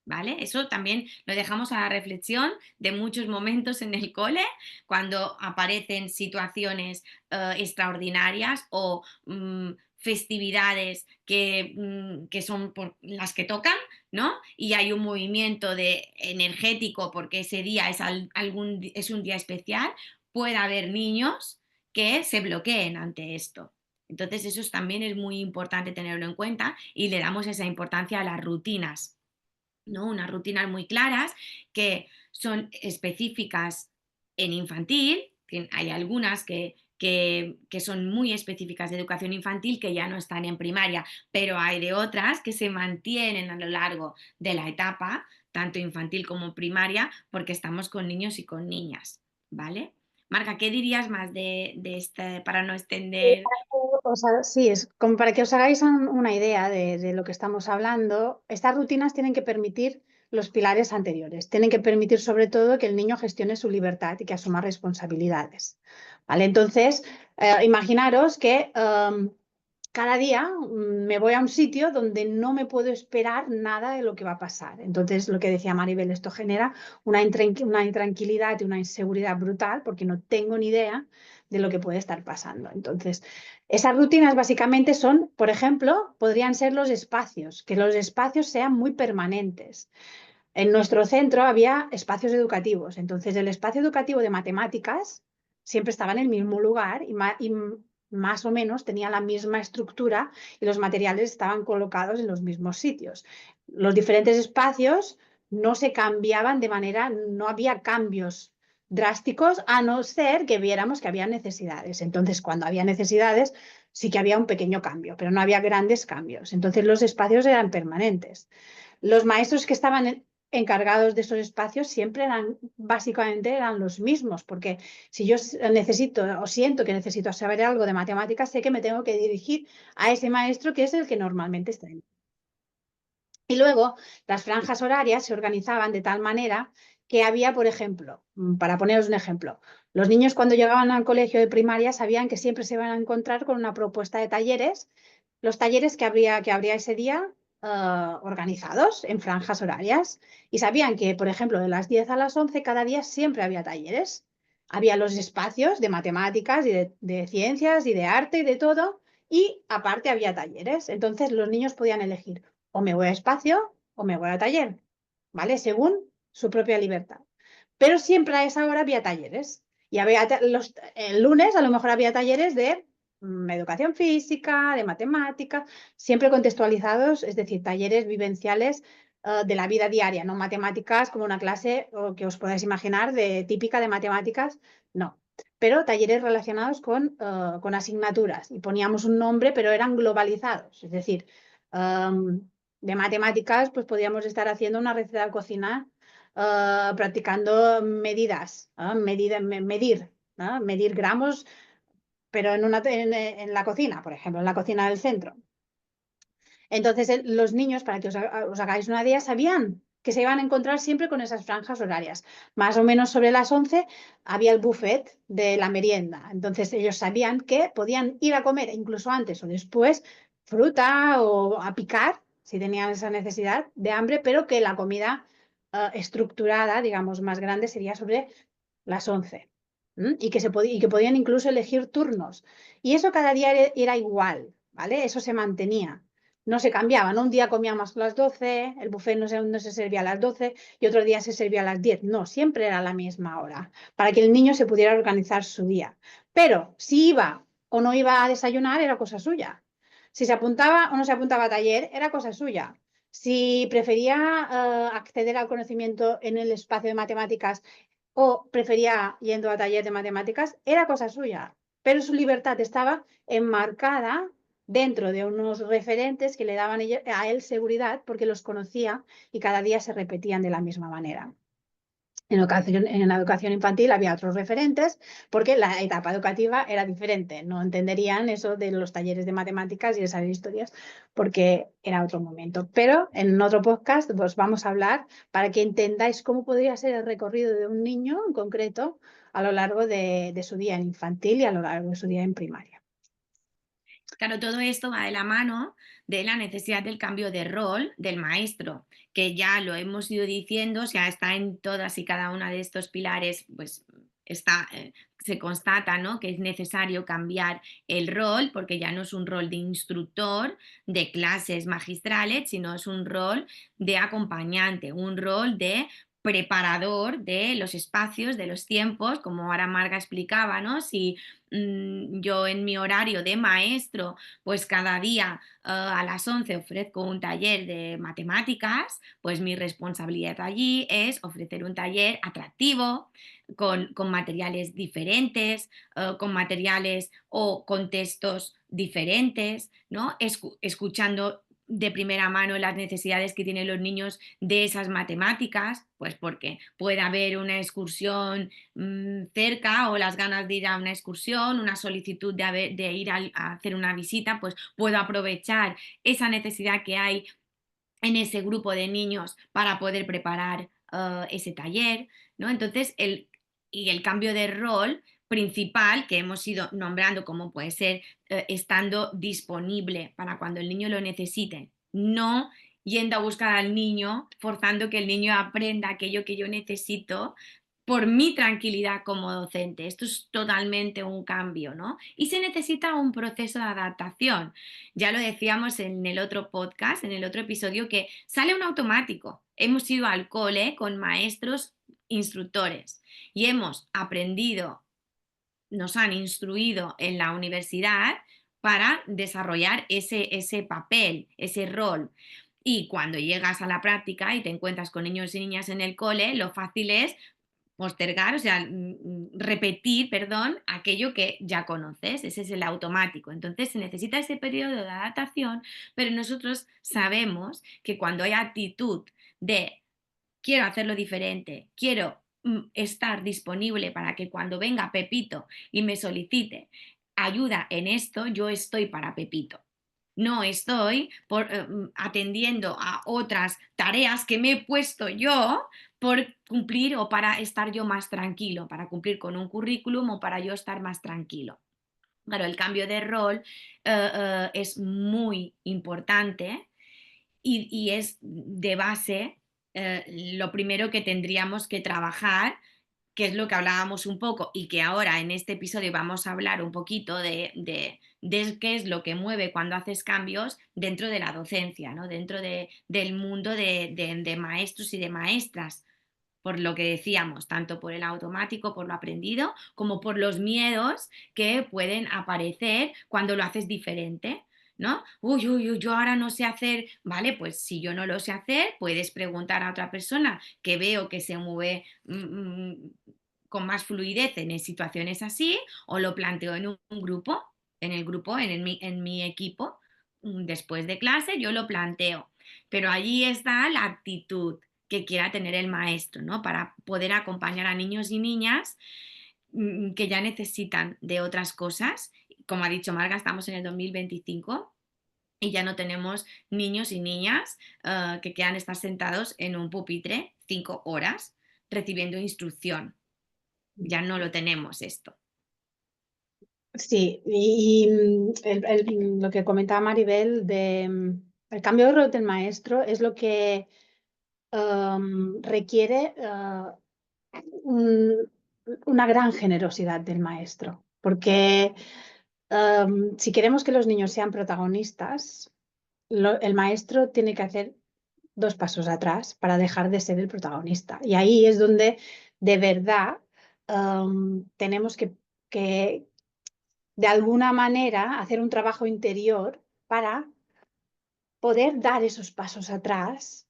¿Vale? Eso también lo dejamos a la reflexión de muchos momentos en el cole, cuando aparecen situaciones extraordinarias o festividades que son por las que tocan, ¿no? Y hay un movimiento energético porque ese día es un día especial, puede haber niños que se bloqueen ante esto. Entonces también es muy importante tenerlo en cuenta y le damos esa importancia a las rutinas, ¿no? Unas rutinas muy claras que son específicas en infantil, hay algunas que son muy específicas de educación infantil que ya no están en primaria, pero hay de otras que se mantienen a lo largo de la etapa, tanto infantil como primaria, porque estamos con niños y con niñas, ¿vale? Marca, ¿qué dirías más de este para no extender? Sí, es como para que os hagáis una idea de lo que estamos hablando. Estas rutinas tienen que permitir los pilares anteriores. Tienen que permitir sobre todo que el niño gestione su libertad y que asuma responsabilidades. ¿Vale? Entonces, imaginaros que cada día me voy a un sitio donde no me puedo esperar nada de lo que va a pasar. Entonces, lo que decía Maribel, esto genera una intranquilidad y una inseguridad brutal porque no tengo ni idea de lo que puede estar pasando. Entonces, esas rutinas básicamente son, por ejemplo, podrían ser los espacios, que los espacios sean muy permanentes. En nuestro centro había espacios educativos, entonces el espacio educativo de matemáticas siempre estaba en el mismo lugar y más o menos tenía la misma estructura y los materiales estaban colocados en los mismos sitios. Los diferentes espacios no se cambiaban de manera, no había cambios drásticos a no ser que viéramos que había necesidades. Entonces, cuando había necesidades, sí que había un pequeño cambio, pero no había grandes cambios. Entonces, los espacios eran permanentes. Los maestros que estaban encargados de esos espacios siempre básicamente eran los mismos, porque si yo necesito o siento que necesito saber algo de matemáticas, sé que me tengo que dirigir a ese maestro que es el que normalmente está ahí. Y luego las franjas horarias se organizaban de tal manera que había, por ejemplo, para poneros un ejemplo, los niños cuando llegaban al colegio de primaria sabían que siempre se iban a encontrar con una propuesta de talleres. Los talleres que habría ese día organizados en franjas horarias y sabían que, por ejemplo, de las 10 a las 11 cada día siempre había talleres. Había los espacios de matemáticas y de ciencias y de arte y de todo, y aparte había talleres. Entonces los niños podían elegir o me voy a espacio o me voy a taller, ¿vale? Según su propia libertad. Pero siempre a esa hora había talleres. Y había el lunes a lo mejor había talleres de educación física, de matemáticas, siempre contextualizados, es decir, talleres vivenciales de la vida diaria, no matemáticas como una clase que os podáis imaginar de típica de matemáticas, no. Pero talleres relacionados con asignaturas y poníamos un nombre, pero eran globalizados, es decir, de matemáticas, pues podíamos estar haciendo una receta de cocina practicando medidas, medir, medir gramos, pero en la cocina, por ejemplo, en la cocina del centro. Entonces, los niños, para que os hagáis una idea, sabían que se iban a encontrar siempre con esas franjas horarias. Más o menos sobre las 11 había el buffet de la merienda. Entonces, ellos sabían que podían ir a comer incluso antes o después fruta o a picar, si tenían esa necesidad de hambre, pero que la comida estructurada, digamos, más grande sería sobre las 11. Y que podían incluso elegir turnos. Y eso cada día era igual, ¿vale? Eso se mantenía. No se cambiaba, ¿no? Un día comíamos a las 12, el buffet no se servía a las 12 y otro día se servía a las 10. No, siempre era a la misma hora, para que el niño se pudiera organizar su día. Pero si iba o no iba a desayunar, era cosa suya. Si se apuntaba o no se apuntaba a taller, era cosa suya. Si prefería acceder al conocimiento en el espacio de matemáticas o prefería yendo a taller de matemáticas, era cosa suya, pero su libertad estaba enmarcada dentro de unos referentes que le daban a él seguridad porque los conocía y cada día se repetían de la misma manera. En la educación infantil había otros referentes porque la etapa educativa era diferente. No entenderían eso de los talleres de matemáticas y esas historias porque era otro momento. Pero en otro podcast pues vamos a hablar para que entendáis cómo podría ser el recorrido de un niño en concreto a lo largo de su día en infantil y a lo largo de su día en primaria. Claro, todo esto va de la mano de la necesidad del cambio de rol del maestro, que ya lo hemos ido diciendo, o sea, está en todas y cada una de estos pilares, pues está, se constata, ¿no? Que es necesario cambiar el rol, porque ya no es un rol de instructor de clases magistrales, sino es un rol de acompañante, un rol de preparador de los espacios, de los tiempos, como ahora Marga explicaba, ¿no? Si yo en mi horario de maestro, pues cada día a las 11 ofrezco un taller de matemáticas, pues mi responsabilidad allí es ofrecer un taller atractivo, con materiales diferentes, con materiales o contextos diferentes, ¿no? Escuchando de primera mano las necesidades que tienen los niños de esas matemáticas, pues porque puede haber una excursión cerca o las ganas de ir a una excursión, una solicitud de ir a hacer una visita, pues puedo aprovechar esa necesidad que hay en ese grupo de niños para poder preparar ese taller, ¿no? Entonces, el cambio de rol principal que hemos ido nombrando como puede ser estando disponible para cuando el niño lo necesite, no yendo a buscar al niño, forzando que el niño aprenda aquello que yo necesito por mi tranquilidad como docente. Esto es totalmente un cambio, ¿no? Y se necesita un proceso de adaptación. Ya lo decíamos en el otro podcast, en el otro episodio, que sale un automático. Hemos ido al cole con maestros instructores y hemos aprendido, nos han instruido en la universidad para desarrollar ese papel, ese rol. Y cuando llegas a la práctica y te encuentras con niños y niñas en el cole, lo fácil es postergar, o sea, repetir, perdón, aquello que ya conoces, ese es el automático. Entonces se necesita ese periodo de adaptación, pero nosotros sabemos que cuando hay actitud de quiero hacerlo diferente, quiero estar disponible para que cuando venga Pepito y me solicite ayuda en esto, yo estoy para Pepito. No estoy atendiendo a otras tareas que me he puesto yo por cumplir o para estar yo más tranquilo, para cumplir con un currículum o para yo estar más tranquilo. Claro, el cambio de rol es muy importante y es de base lo primero que tendríamos que trabajar, que es lo que hablábamos un poco y que ahora en este episodio vamos a hablar un poquito de qué es lo que mueve cuando haces cambios dentro de la docencia, ¿no? Dentro del mundo de maestros y de maestras, por lo que decíamos, tanto por el automático, por lo aprendido, como por los miedos que pueden aparecer cuando lo haces diferente. ¿No? Uy, uy, uy, yo ahora no sé hacer, vale, pues si yo no lo sé hacer, puedes preguntar a otra persona que veo que se mueve con más fluidez en situaciones así, o lo planteo en un grupo, en el grupo, en mi equipo, después de clase, yo lo planteo. Pero allí está la actitud que quiera tener el maestro, ¿no? Para poder acompañar a niños y niñas que ya necesitan de otras cosas. Como ha dicho Marga, estamos en el 2025 y ya no tenemos niños y niñas que quieran estar sentados en un pupitre 5 horas recibiendo instrucción. Ya no lo tenemos esto. Sí, lo que comentaba Maribel de el cambio de rol del maestro es lo que requiere un- una gran generosidad del maestro, porque si queremos que los niños sean protagonistas, el maestro tiene que hacer 2 pasos atrás para dejar de ser el protagonista. Y ahí es donde de verdad tenemos que, de alguna manera, hacer un trabajo interior para poder dar esos pasos atrás,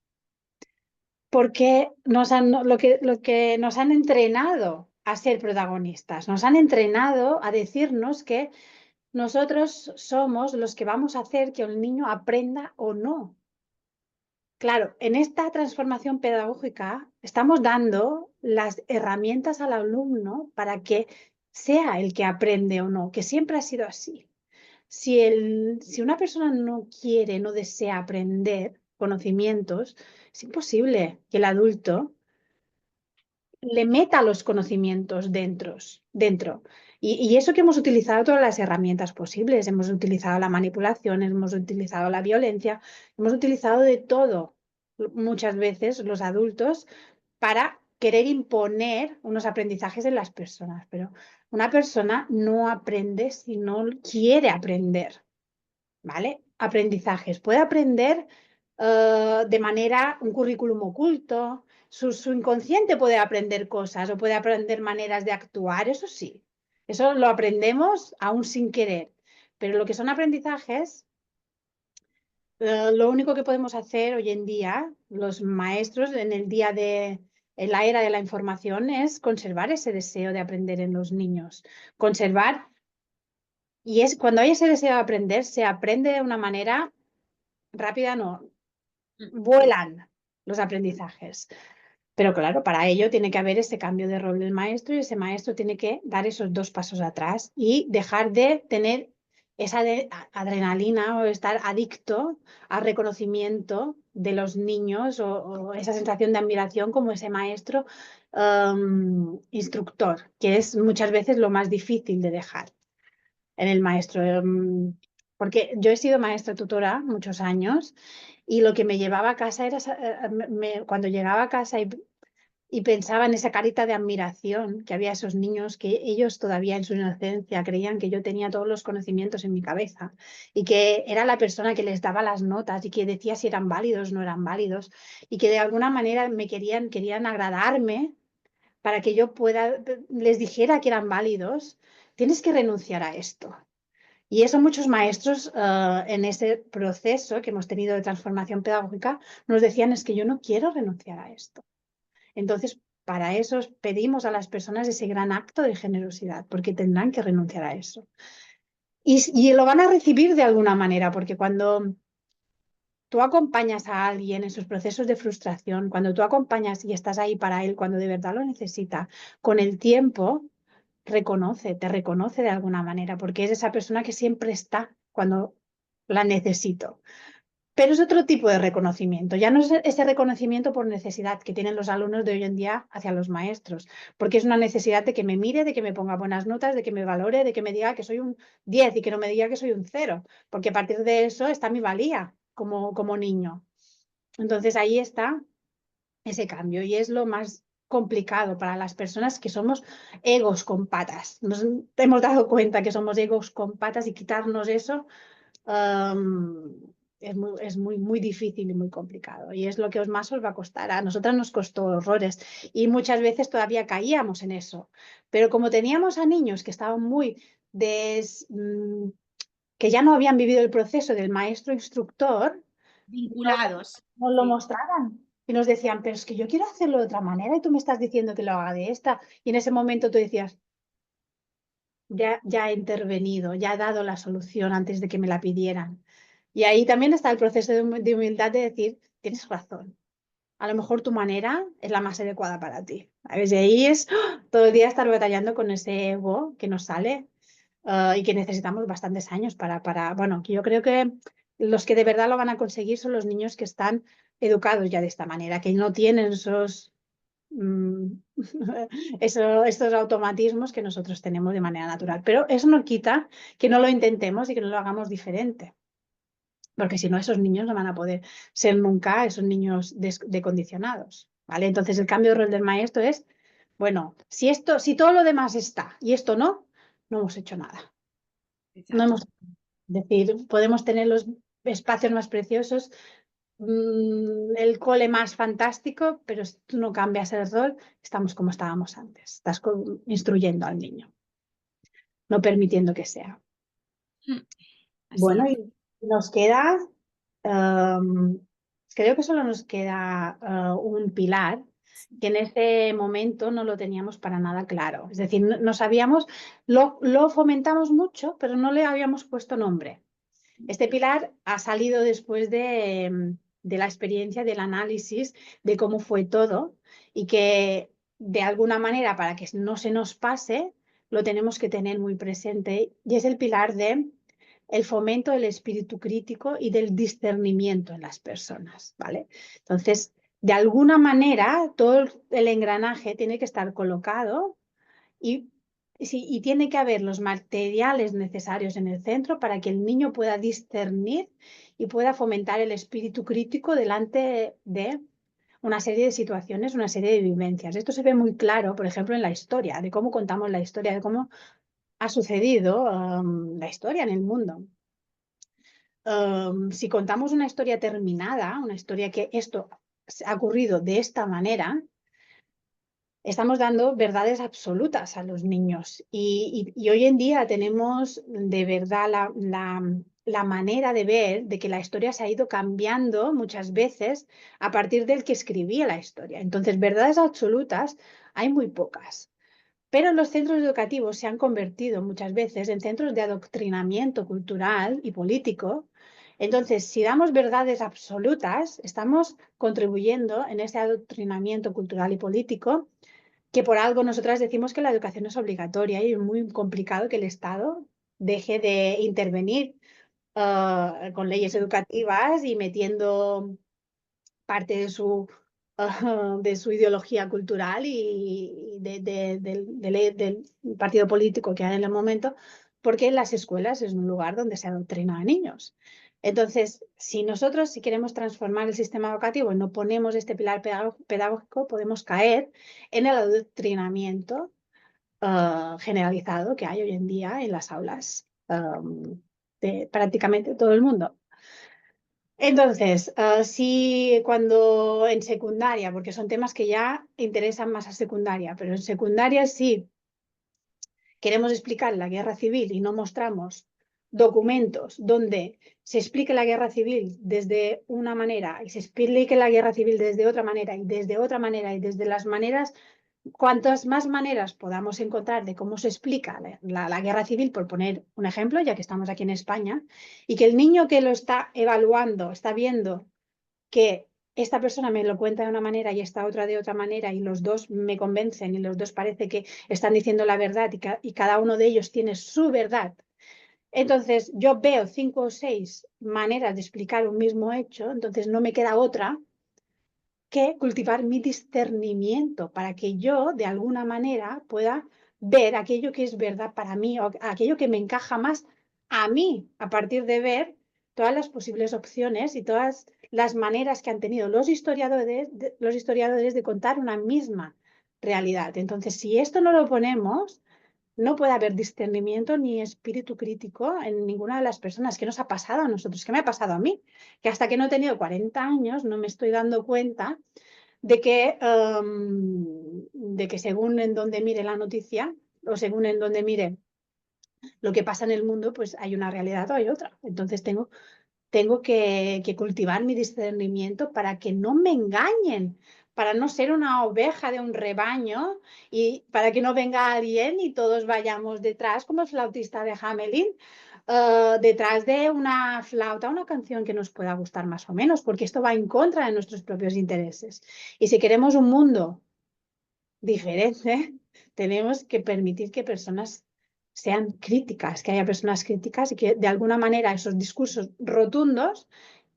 porque lo que nos han entrenado a ser protagonistas, nos han entrenado a decirnos que nosotros somos los que vamos a hacer que el niño aprenda o no. Claro, en esta transformación pedagógica estamos dando las herramientas al alumno para que sea el que aprende o no, que siempre ha sido así. Si una persona no quiere, no desea aprender conocimientos, es imposible que el adulto le meta los conocimientos dentro. Y eso que hemos utilizado todas las herramientas posibles, hemos utilizado la manipulación, hemos utilizado la violencia, hemos utilizado de todo, muchas veces los adultos, para querer imponer unos aprendizajes en las personas. Pero una persona no aprende si no quiere aprender. ¿Vale? Aprendizajes. Puede aprender de manera un currículum oculto, su inconsciente puede aprender cosas o puede aprender maneras de actuar, eso sí, eso lo aprendemos aún sin querer. Pero lo que son aprendizajes, lo único que podemos hacer hoy en día, los maestros en la era de la información, es conservar ese deseo de aprender en los niños, conservar, y es cuando hay ese deseo de aprender, se aprende de una manera rápida, no, vuelan los aprendizajes. Pero claro, para ello tiene que haber ese cambio de rol del maestro y ese maestro tiene que dar esos 2 pasos atrás y dejar de tener esa adrenalina o estar adicto al reconocimiento de los niños o esa sensación de admiración como ese maestro instructor, que es muchas veces lo más difícil de dejar en el maestro. Porque yo he sido maestra tutora muchos años y lo que me llevaba a casa era, cuando llegaba a casa y pensaba en esa carita de admiración que había esos niños que ellos todavía en su inocencia creían que yo tenía todos los conocimientos en mi cabeza y que era la persona que les daba las notas y que decía si eran válidos o no eran válidos y que de alguna manera querían agradarme para que yo les dijera que eran válidos. Tienes que renunciar a esto. Y eso muchos maestros en ese proceso que hemos tenido de transformación pedagógica nos decían es que yo no quiero renunciar a esto. Entonces, para eso pedimos a las personas ese gran acto de generosidad, porque tendrán que renunciar a eso. Y lo van a recibir de alguna manera, porque cuando tú acompañas a alguien en sus procesos de frustración, cuando tú acompañas y estás ahí para él, cuando de verdad lo necesita, con el tiempo te reconoce de alguna manera, porque es esa persona que siempre está cuando la necesito. Pero es otro tipo de reconocimiento, ya no es ese reconocimiento por necesidad que tienen los alumnos de hoy en día hacia los maestros, porque es una necesidad de que me mire, de que me ponga buenas notas, de que me valore, de que me diga que soy un 10 y que no me diga que soy un 0, porque a partir de eso está mi valía como niño. Entonces ahí está ese cambio y es lo más complicado para las personas que somos egos con patas. Nos hemos dado cuenta que somos egos con patas y quitarnos eso es muy, muy difícil y muy complicado. Y es lo que más os va a costar. A nosotras nos costó horrores y muchas veces todavía caíamos en eso. Pero como teníamos a niños que estaban muy que ya no habían vivido el proceso del maestro instructor, no, Vinculados. nos lo Sí, mostraban. Y nos decían, pero es que yo quiero hacerlo de otra manera y tú me estás diciendo que lo haga de esta. Y en ese momento tú decías, ya he intervenido, ya he dado la solución antes de que me la pidieran. Y ahí también está el proceso de humildad de decir, tienes razón, a lo mejor tu manera es la más adecuada para ti. ¿Sabes? Y ahí es todo el día estar batallando con ese ego que nos sale y que necesitamos bastantes años bueno, que yo creo que los que de verdad lo van a conseguir son los niños que están educados ya de esta manera, que no tienen mm, estos automatismos que nosotros tenemos de manera natural. Pero eso no quita que no lo intentemos y que no lo hagamos diferente, porque si no, esos niños no van a poder ser nunca esos niños decondicionados, ¿vale? Entonces el cambio de rol del maestro es, bueno, si todo lo demás está y esto no, no hemos hecho nada. No exacto. hemos, es decir, podemos tener los espacios más preciosos, el cole más fantástico, pero si tú no cambias el rol, estamos como estábamos antes. Estás instruyendo al niño, no permitiendo que sea. Mm, así Bueno, es. y nos queda, em, creo que solo nos queda un pilar que en ese momento no lo teníamos para nada claro. Es decir, no sabíamos, lo fomentamos mucho, pero no le habíamos puesto nombre. Este pilar ha salido después de la experiencia, del análisis de cómo fue todo y que de alguna manera para que no se nos pase lo tenemos que tener muy presente y es el pilar de el fomento del espíritu crítico y del discernimiento en las personas, ¿vale? Entonces, de alguna manera todo el engranaje tiene que estar colocado y, sí, y tiene que haber los materiales necesarios en el centro para que el niño pueda discernir y pueda fomentar el espíritu crítico delante de una serie de situaciones, una serie de vivencias. Esto se ve muy claro, por ejemplo, en la historia, de cómo contamos la historia, de cómo ha sucedido la historia en el mundo. Si contamos una historia terminada, una historia que esto ha ocurrido de esta manera, estamos dando verdades absolutas a los niños y hoy en día tenemos de verdad la manera de ver de que la historia se ha ido cambiando muchas veces a partir del que escribía la historia. Entonces, verdades absolutas hay muy pocas. Pero los centros educativos se han convertido muchas veces en centros de adoctrinamiento cultural y político. Entonces, si damos verdades absolutas, estamos contribuyendo en ese adoctrinamiento cultural y político que por algo nosotras decimos que la educación es obligatoria y es muy complicado que el Estado deje de intervenir con leyes educativas y metiendo parte de su ideología cultural y del partido político que hay en el momento, porque las escuelas es un lugar donde se adoctrina a niños. Entonces, si nosotros, si queremos transformar el sistema educativo y no ponemos este pilar pedagógico, podemos caer en el adoctrinamiento generalizado que hay hoy en día en las aulas de prácticamente todo el mundo. Entonces, sí, cuando en secundaria, porque son temas que ya interesan más a secundaria, pero en secundaria sí queremos explicar la guerra civil y no mostramos documentos donde se explique la guerra civil desde una manera y se explique la guerra civil desde otra manera y desde otra manera y desde las maneras, cuantas más maneras podamos encontrar de cómo se explica la guerra civil, por poner un ejemplo, ya que estamos aquí en España, y que el niño que lo está evaluando está viendo que esta persona me lo cuenta de una manera y esta otra de otra manera y los dos me convencen y los dos parece que están diciendo la verdad y cada uno de ellos tiene su verdad. Entonces yo veo 5 o 6 maneras de explicar un mismo hecho, entonces no me queda otra que cultivar mi discernimiento para que yo de alguna manera pueda ver aquello que es verdad para mí o aquello que me encaja más a mí a partir de ver todas las posibles opciones y todas las maneras que han tenido los historiadores de contar una misma realidad. Entonces, si esto no lo ponemos, no puede haber discernimiento ni espíritu crítico en ninguna de las personas. ¿Qué nos ha pasado a nosotros? ¿Qué me ha pasado a mí? Que hasta que no he tenido 40 años no me estoy dando cuenta de que según en donde mire la noticia o según en donde mire lo que pasa en el mundo, pues hay una realidad o hay otra. Entonces tengo que cultivar mi discernimiento para que no me engañen, para no ser una oveja de un rebaño y para que no venga alguien y todos vayamos detrás, como el flautista de Hamelin, detrás de una flauta, una canción que nos pueda gustar más o menos, porque esto va en contra de nuestros propios intereses. Y si queremos un mundo diferente, tenemos que permitir que personas sean críticas, que haya personas críticas y que de alguna manera esos discursos rotundos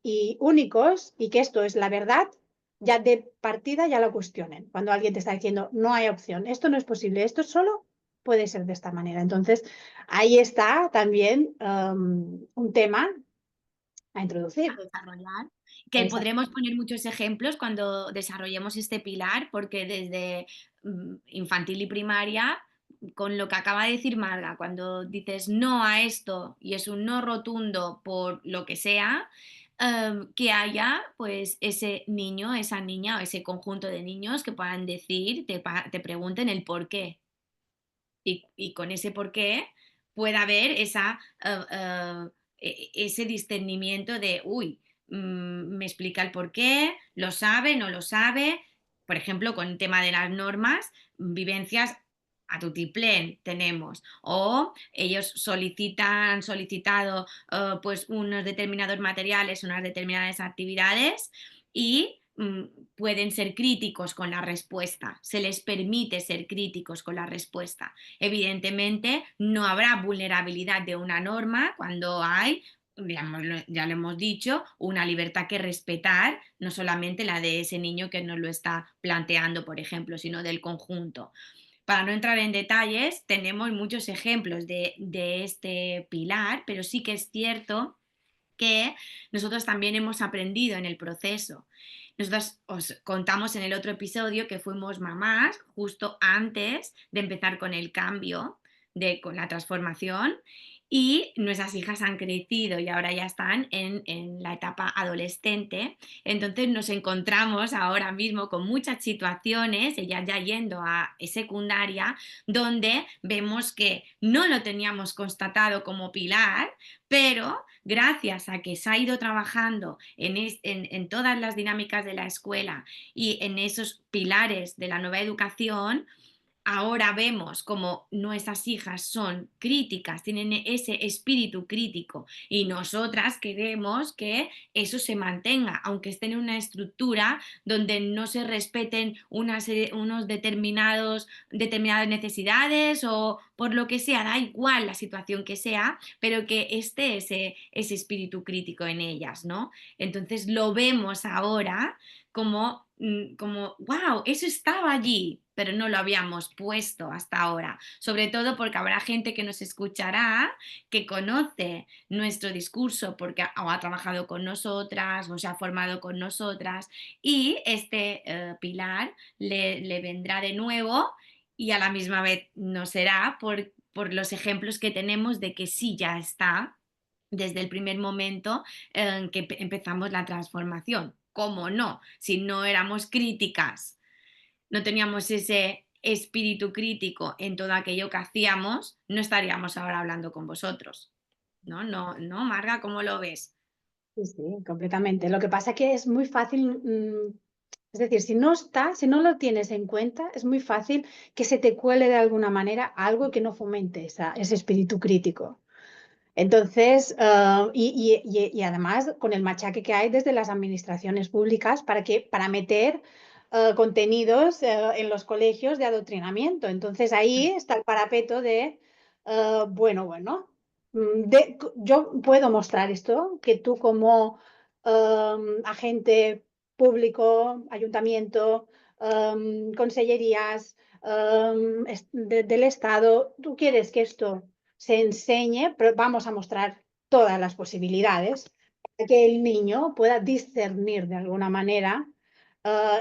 y únicos y que esto es la verdad, ya de partida ya lo cuestionen. Cuando alguien te está diciendo no hay opción, esto no es posible, esto solo puede ser de esta manera. Entonces, ahí está también un tema a A introducir. desarrollar. Que Exacto. podremos poner muchos ejemplos cuando desarrollemos este pilar, porque desde infantil y primaria, con lo que acaba de decir Marga, cuando dices no a esto y es un no rotundo por lo que sea, que haya pues ese niño, esa niña o ese conjunto de niños que puedan decir, te pregunten el por qué. Y con ese por qué puede haber ese discernimiento de, uy, me explica el por qué, lo sabe, no lo sabe. Por ejemplo, con el tema de las normas, vivencias a tutiplén tenemos. O ellos han solicitado pues unos determinados materiales, unas determinadas actividades y pueden ser críticos con la respuesta. Se les permite ser críticos con la respuesta. Evidentemente, no habrá vulnerabilidad de una norma cuando hay, ya lo hemos dicho, una libertad que respetar, no solamente la de ese niño que nos lo está planteando, por ejemplo, sino del conjunto. Para no entrar en detalles, tenemos muchos ejemplos de este pilar, pero sí que es cierto que nosotros también hemos aprendido en el proceso. Nosotros os contamos en el otro episodio que fuimos mamás justo antes de empezar con el cambio, con la transformación, y nuestras hijas han crecido y ahora ya están en la etapa adolescente. Entonces nos encontramos ahora mismo con muchas situaciones, ellas ya yendo a secundaria, donde vemos que no lo teníamos constatado como pilar, pero gracias a que se ha ido trabajando en todas las dinámicas de la escuela y en esos pilares de la nueva educación, ahora vemos como nuestras hijas son críticas, tienen ese espíritu crítico y nosotras queremos que eso se mantenga, aunque estén en una estructura donde no se respeten unos determinadas necesidades o por lo que sea, da igual la situación que sea, pero que esté ese espíritu crítico en ellas, ¿no? Entonces lo vemos ahora como, wow, eso estaba allí, pero no lo habíamos puesto hasta ahora. Sobre todo porque habrá gente que nos escuchará que conoce nuestro discurso porque o ha trabajado con nosotras o se ha formado con nosotras y este pilar le vendrá de nuevo y a la misma vez no será por los ejemplos que tenemos de que sí ya está desde el primer momento en que empezamos la transformación. ¿Cómo no? Si no éramos críticas, no teníamos ese espíritu crítico en todo aquello que hacíamos, no estaríamos ahora hablando con vosotros. ¿No? No, no, Marga, ¿cómo lo ves? Sí, sí, completamente. Lo que pasa es que es muy fácil, es decir, si no está, si no lo tienes en cuenta, es muy fácil que se te cuele de alguna manera algo que no fomente ese espíritu crítico. Entonces, y además con el machaque que hay desde las administraciones públicas para meter contenidos en los colegios de adoctrinamiento. Entonces ahí está el parapeto de, bueno, yo puedo mostrar esto, que tú como agente público, ayuntamiento, consellerías del Estado, tú quieres que esto se enseñe, pero vamos a mostrar todas las posibilidades, que el niño pueda discernir de alguna manera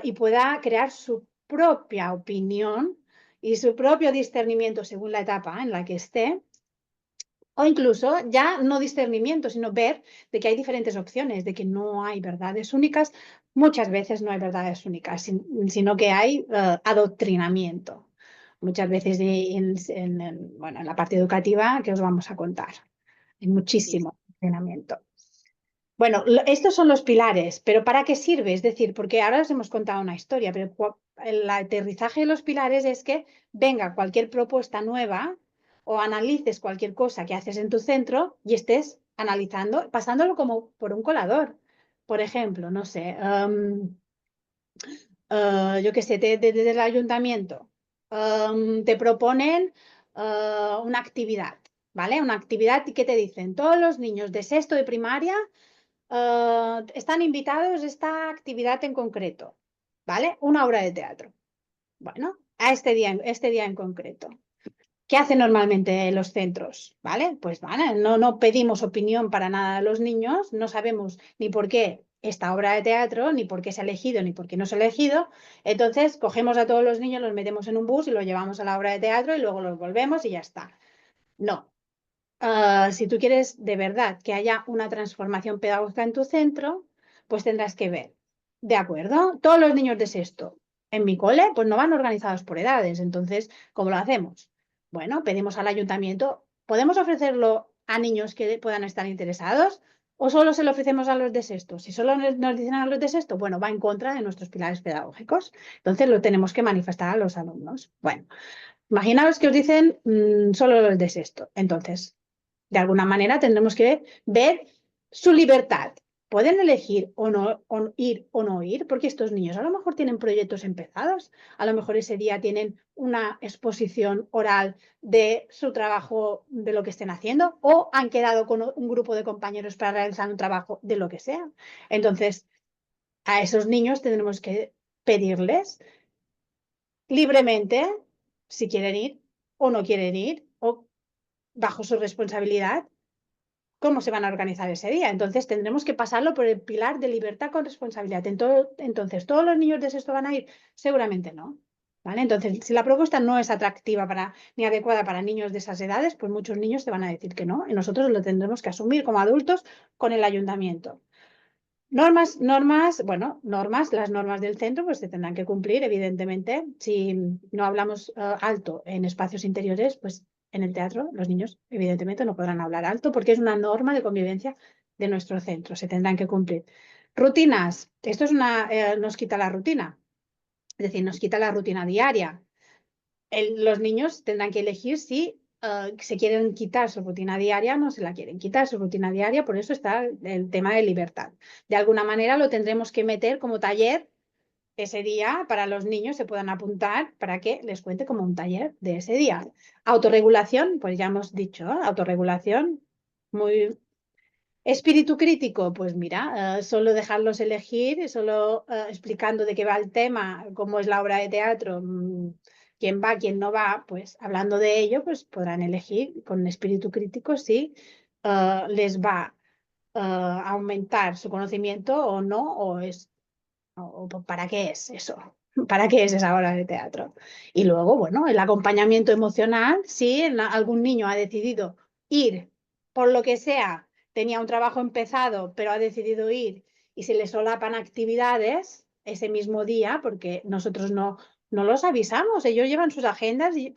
y pueda crear su propia opinión y su propio discernimiento según la etapa en la que esté, o incluso ya no discernimiento, sino ver de que hay diferentes opciones, de que no hay verdades únicas. Muchas veces no hay verdades únicas, sino que hay adoctrinamiento. Muchas veces bueno, en la parte educativa que os vamos a contar. Hay Sí, muchísimo adoctrinamiento. Bueno, estos son los pilares, pero ¿para qué sirve? Es decir, porque ahora os hemos contado una historia, pero el aterrizaje de los pilares es que venga cualquier propuesta nueva o analices cualquier cosa que haces en tu centro y estés analizando, pasándolo como por un colador. Por ejemplo, no sé, yo qué sé, desde el ayuntamiento te proponen una actividad, ¿vale? Una actividad que te dicen, todos los niños de sexto de primaria están invitados a esta actividad en concreto, ¿vale? Una obra de teatro. Bueno, a este día en concreto. ¿Qué hacen normalmente los centros? ¿Vale? Pues vale, no pedimos opinión para nada a los niños, no sabemos ni por qué esta obra de teatro, ni por qué se ha elegido, ni por qué no se ha elegido. Entonces, cogemos a todos los niños, los metemos en un bus y los llevamos a la obra de teatro y luego los volvemos y ya está. No, si tú quieres de verdad que haya una transformación pedagógica en tu centro, pues tendrás que ver, ¿de acuerdo? Todos los niños de sexto en mi cole, pues no van organizados por edades. Entonces, ¿cómo lo hacemos? Bueno, pedimos al ayuntamiento, ¿podemos ofrecerlo a niños que puedan estar interesados? ¿O solo se lo ofrecemos a los de sexto? Si solo nos dicen a los de sexto, bueno, va en contra de nuestros pilares pedagógicos. Entonces lo tenemos que manifestar a los alumnos. Bueno, imaginaos que os dicen solo los de sexto. Entonces, de alguna manera tendremos que ver su libertad. Pueden elegir o ir o no ir, porque estos niños a lo mejor tienen proyectos empezados, a lo mejor ese día tienen una exposición oral de su trabajo, de lo que estén haciendo, o han quedado con un grupo de compañeros para realizar un trabajo de lo que sea. Entonces, a esos niños tendremos que pedirles libremente si quieren ir o no quieren ir, o bajo su responsabilidad cómo se van a organizar ese día. Entonces tendremos que pasarlo por el pilar de libertad con responsabilidad. Entonces, ¿todos los niños de sexto van a ir? Seguramente no. ¿Vale? Entonces, si la propuesta no es atractiva para, ni adecuada para niños de esas edades, pues muchos niños te van a decir que no. Y nosotros lo tendremos que asumir como adultos con el ayuntamiento. Bueno, las normas del centro pues se tendrán que cumplir, evidentemente. Si no hablamos alto en espacios interiores, pues en el teatro los niños evidentemente no podrán hablar alto porque es una norma de convivencia de nuestro centro, se tendrán que cumplir. Rutinas, esto nos quita la rutina, es decir, nos quita la rutina diaria. Los niños tendrán que elegir si se quieren quitar su rutina diaria o no se la quieren quitar su rutina diaria, por eso está el tema de libertad. De alguna manera lo tendremos que meter como taller ese día para los niños se puedan apuntar para que les cuente como un taller de ese día. Autorregulación, pues ya hemos dicho, autorregulación, muy espíritu crítico, pues mira, solo dejarlos elegir, solo explicando de qué va el tema, cómo es la obra de teatro, quién va, quién no va, pues hablando de ello, pues podrán elegir con espíritu crítico si les va a aumentar su conocimiento o no, o para qué es eso. ¿Para qué es esa obra de teatro? Y luego, bueno, el acompañamiento emocional, si algún niño ha decidido ir por lo que sea, tenía un trabajo empezado, pero ha decidido ir y se le solapan actividades ese mismo día, porque nosotros no los avisamos, ellos llevan sus agendas, y,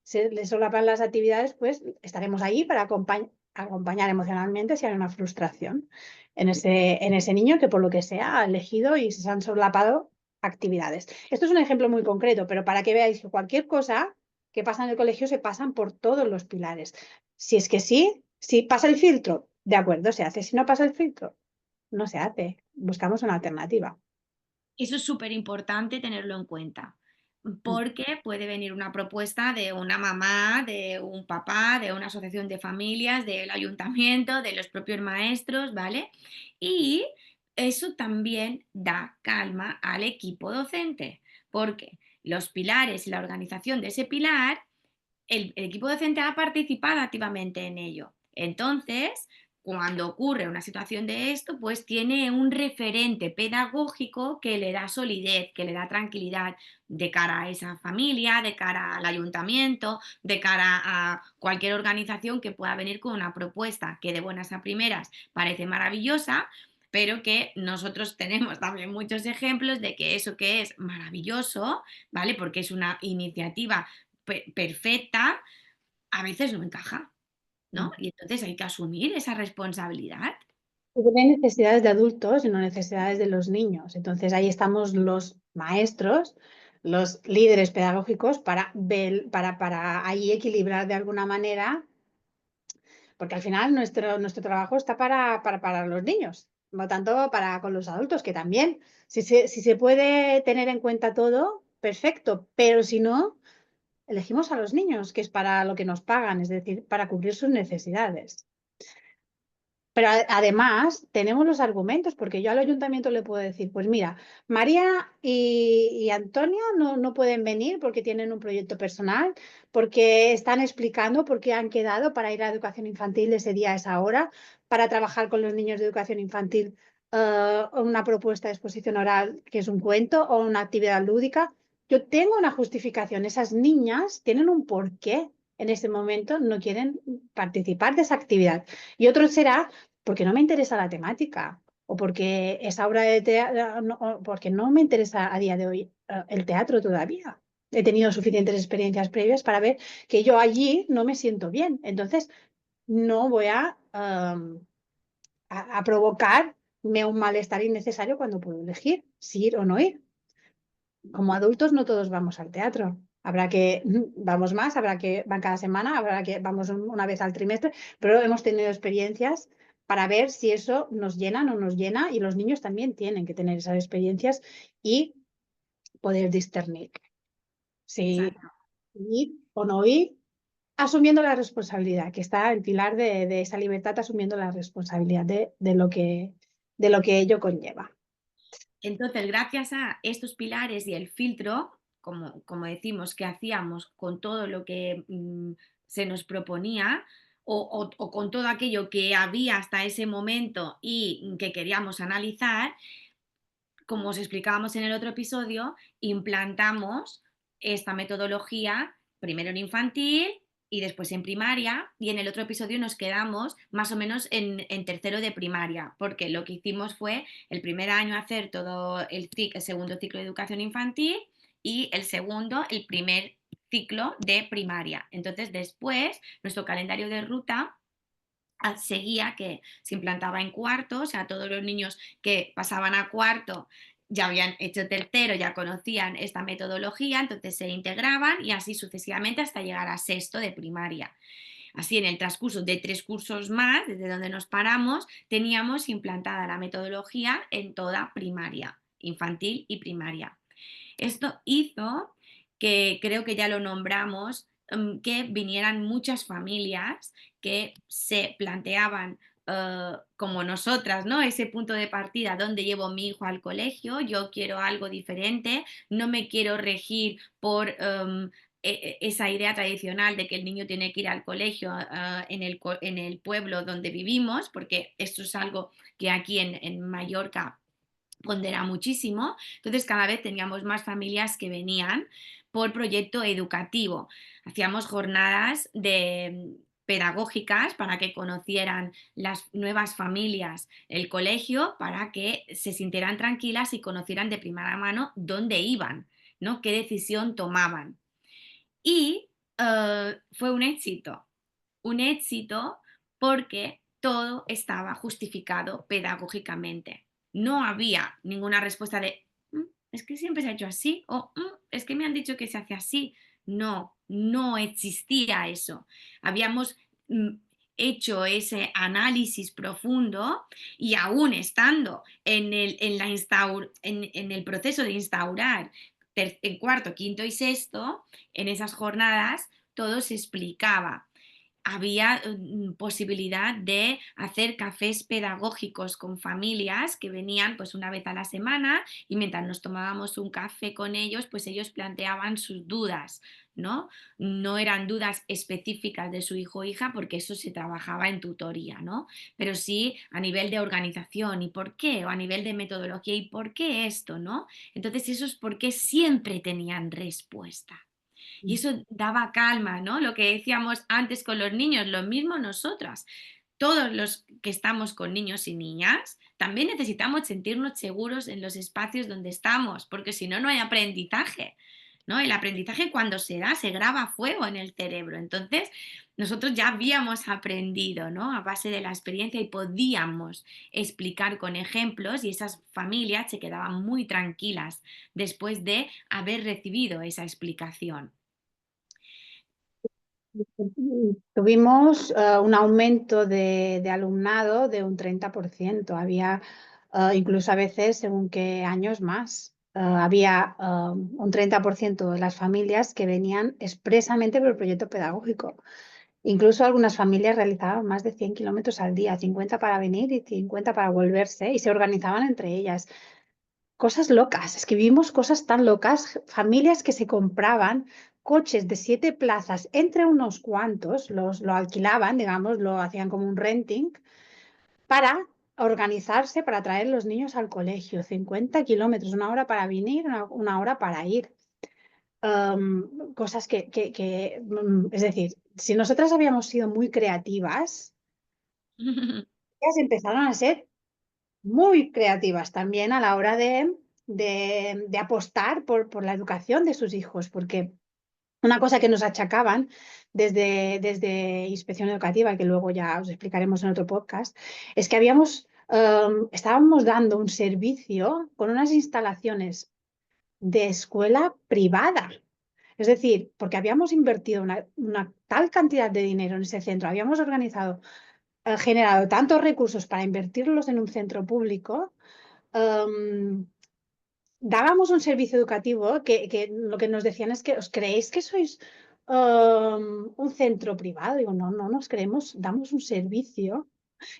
se les solapan las actividades, pues estaremos ahí para acompañar emocionalmente si hay una frustración en ese niño que por lo que sea ha elegido y se han solapado actividades. Esto es un ejemplo muy concreto, pero para que veáis que cualquier cosa que pasa en el colegio se pasan por todos los pilares. Si es que sí, si pasa el filtro, de acuerdo, se hace. Si no pasa el filtro, no se hace. Buscamos una alternativa. eso es súper importante tenerlo en cuenta, porque puede venir una propuesta de una mamá, de un papá, de una asociación de familias, del ayuntamiento, de los propios maestros, ¿vale? Y eso también da calma al equipo docente, porque los pilares y la organización de ese pilar, el equipo docente ha participado activamente en ello. Entonces, cuando ocurre una situación de esto, pues tiene un referente pedagógico que le da solidez, que le da tranquilidad de cara a esa familia, de cara al ayuntamiento, de cara a cualquier organización que pueda venir con una propuesta que de buenas a primeras parece maravillosa, pero que nosotros tenemos también muchos ejemplos de que eso que es maravilloso, ¿vale? Porque es una iniciativa perfecta, a veces no encaja, ¿no? Y entonces hay que asumir esa responsabilidad. Tienen necesidades de adultos y no necesidades de los niños. Entonces ahí estamos los maestros, los líderes pedagógicos para ver, para ahí equilibrar de alguna manera, porque al final nuestro trabajo está para los niños, no tanto para con los adultos, que también, si se puede tener en cuenta todo, perfecto, pero si no, elegimos a los niños, que es para lo que nos pagan, es decir, para cubrir sus necesidades. Pero además tenemos los argumentos, porque yo al ayuntamiento le puedo decir, pues mira, María y Antonia no pueden venir porque tienen un proyecto personal, porque están explicando por qué han quedado para ir a educación infantil ese día a esa hora, para trabajar con los niños de educación infantil una propuesta de exposición oral que es un cuento o una actividad lúdica. Yo tengo una justificación, esas niñas tienen un porqué en ese momento no quieren participar de esa actividad. Y otro será porque no me interesa la temática o porque esa obra de teatro, no, porque no me interesa a día de hoy el teatro todavía. He tenido suficientes experiencias previas para ver que yo allí no me siento bien. Entonces, no voy a provocarme un malestar innecesario cuando puedo elegir si ir o no ir. Como adultos no todos vamos al teatro. Habrá que, vamos más, habrá que van cada semana, habrá que vamos una vez al trimestre, pero hemos tenido experiencias para ver si eso nos llena o no nos llena y los niños también tienen que tener esas experiencias y poder discernir si Exacto. ir o no ir, asumiendo la responsabilidad, que está el pilar de esa libertad, asumiendo la responsabilidad de lo que ello conlleva. Entonces, gracias a estos pilares y el filtro, como decimos, que hacíamos con todo lo que se nos proponía o con todo aquello que había hasta ese momento y que queríamos analizar, como os explicábamos en el otro episodio, implantamos esta metodología primero en infantil y después en primaria, y en el otro episodio nos quedamos más o menos en tercero de primaria, porque lo que hicimos fue el primer año hacer todo el segundo ciclo de educación infantil y el segundo, el primer ciclo de primaria. Entonces después nuestro calendario de ruta seguía que se implantaba en cuarto, o sea, todos los niños que pasaban a cuarto ya habían hecho tercero, ya conocían esta metodología, entonces se integraban y así sucesivamente hasta llegar a sexto de primaria. Así, en el transcurso de 3 cursos más, desde donde nos paramos, teníamos implantada la metodología en toda primaria, infantil y primaria. Esto hizo que, creo que ya lo nombramos, que vinieran muchas familias que se planteaban como nosotras, ¿no? Ese punto de partida, ¿dónde llevo mi hijo al colegio? Yo quiero algo diferente, no me quiero regir por esa idea tradicional de que el niño tiene que ir al colegio en el pueblo donde vivimos, porque esto es algo que aquí en Mallorca pondera muchísimo. Entonces cada vez teníamos más familias que venían por proyecto educativo. Hacíamos jornadas pedagógicas para que conocieran las nuevas familias el colegio, para que se sintieran tranquilas y conocieran de primera mano dónde iban, ¿no? Qué decisión tomaban. Y fue un éxito porque todo estaba justificado pedagógicamente. No había ninguna respuesta de, es que siempre se ha hecho así, o es que me han dicho que se hace así". No, no existía eso. Habíamos mm, hecho ese análisis profundo y aún estando en el proceso de instaurar en cuarto, quinto y sexto, en esas jornadas todo se explicaba. Había posibilidad de hacer cafés pedagógicos con familias que venían pues una vez a la semana, y mientras nos tomábamos un café con ellos, pues ellos planteaban sus dudas, ¿no? No eran dudas específicas de su hijo o hija porque eso se trabajaba en tutoría, ¿no? Pero sí a nivel de organización y por qué, o a nivel de metodología y por qué esto, ¿no? Entonces esos por qué siempre tenían respuesta. Y eso daba calma, ¿no? Lo que decíamos antes con los niños, lo mismo nosotras. Todos los que estamos con niños y niñas, también necesitamos sentirnos seguros en los espacios donde estamos, porque si no, no hay aprendizaje, ¿no? El aprendizaje cuando se da, se graba a fuego en el cerebro. Entonces, nosotros ya habíamos aprendido, ¿no? A base de la experiencia y podíamos explicar con ejemplos y esas familias se quedaban muy tranquilas después de haber recibido esa explicación. Tuvimos un aumento de alumnado de un 30%. Había incluso a veces, según qué años más, había un 30% de las familias que venían expresamente por el proyecto pedagógico. Incluso algunas familias realizaban más de 100 kilómetros al día, 50 para venir y 50 para volverse, y se organizaban entre ellas. Cosas locas, es que vivimos cosas tan locas, familias que se compraban coches de 7 plazas entre unos cuantos, lo alquilaban, digamos, lo hacían como un renting, para organizarse, para traer los niños al colegio, 50 kilómetros, 1 hora para venir, 1 hora para ir. Cosas es decir, si nosotras habíamos sido muy creativas, ellas empezaron a ser muy creativas también a la hora de apostar por la educación de sus hijos, porque una cosa que nos achacaban desde Inspección Educativa, que luego ya os explicaremos en otro podcast, es que estábamos dando un servicio con unas instalaciones de escuela privada. Es decir, porque habíamos invertido una tal cantidad de dinero en ese centro, habíamos generado tantos recursos para invertirlos en un centro público, dábamos un servicio educativo que lo que nos decían es que os creéis que sois un centro privado. Digo, no, no nos creemos, damos un servicio.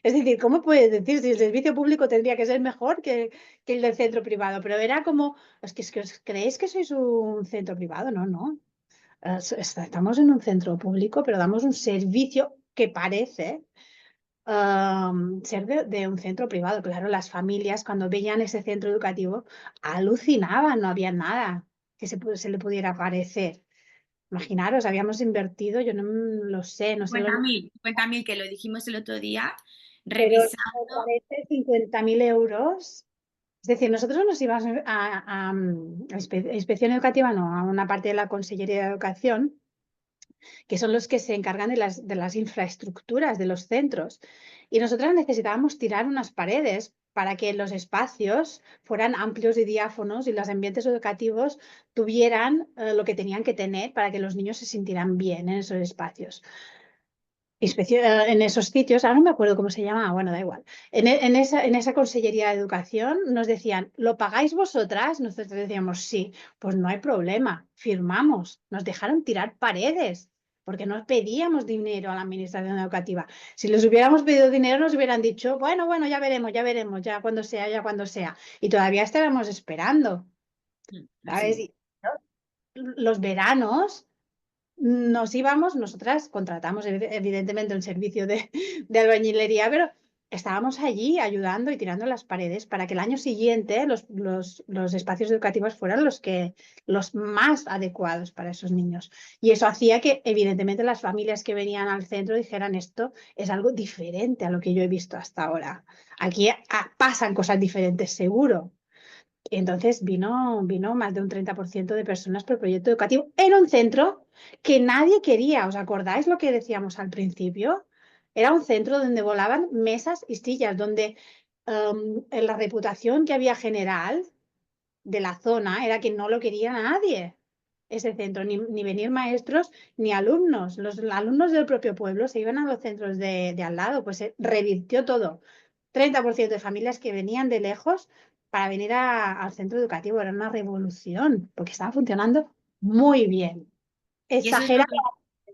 Es decir, ¿cómo puedes decir si el servicio público tendría que ser mejor que el del centro privado? Pero era como, es que os creéis que sois un centro privado. No, no. Estamos en un centro público, pero damos un servicio que parece ser de un centro privado. Claro, las familias cuando veían ese centro educativo alucinaban, no había nada que se le pudiera parecer. Imaginaros, habíamos invertido, yo no lo sé, no sé, 50.000 que lo dijimos el otro día, pero revisando. me parece 50.000 euros. Es decir, nosotros nos íbamos a inspección educativa, no, a una parte de la Consellería de Educación, que son los que se encargan de las infraestructuras de los centros. Y nosotros necesitábamos tirar unas paredes para que los espacios fueran amplios y diáfonos y los ambientes educativos tuvieran lo que tenían que tener para que los niños se sintieran bien en esos espacios. En esos sitios, ahora no me acuerdo cómo se llama, bueno, da igual. En esa Consellería de Educación nos decían, ¿lo pagáis vosotras? Nosotros decíamos, sí, pues no hay problema, firmamos. Nos dejaron tirar paredes, porque no pedíamos dinero a la Administración Educativa. Si les hubiéramos pedido dinero, nos hubieran dicho, bueno, bueno, ya veremos, ya cuando sea, ya cuando sea. Y todavía estábamos esperando, ¿sabes? Sí. Y los veranos nos íbamos, nosotras contratamos evidentemente un servicio de albañilería, pero estábamos allí ayudando y tirando las paredes para que el año siguiente los espacios educativos fueran los más adecuados para esos niños. Y eso hacía que evidentemente las familias que venían al centro dijeran esto es algo diferente a lo que yo he visto hasta ahora. Aquí pasan cosas diferentes, seguro. Entonces vino más de un 30% de personas por proyecto educativo en un centro que nadie quería. ¿Os acordáis lo que decíamos al principio? Era un centro donde volaban mesas y sillas, donde en la reputación que había general de la zona era que no lo quería nadie, ese centro, ni venir maestros ni alumnos. Los alumnos del propio pueblo se iban a los centros de al lado, pues se revirtió todo. 30% de familias que venían de lejos para venir al centro educativo. Era una revolución, porque estaba funcionando muy bien. Y eso es lo Exagerado.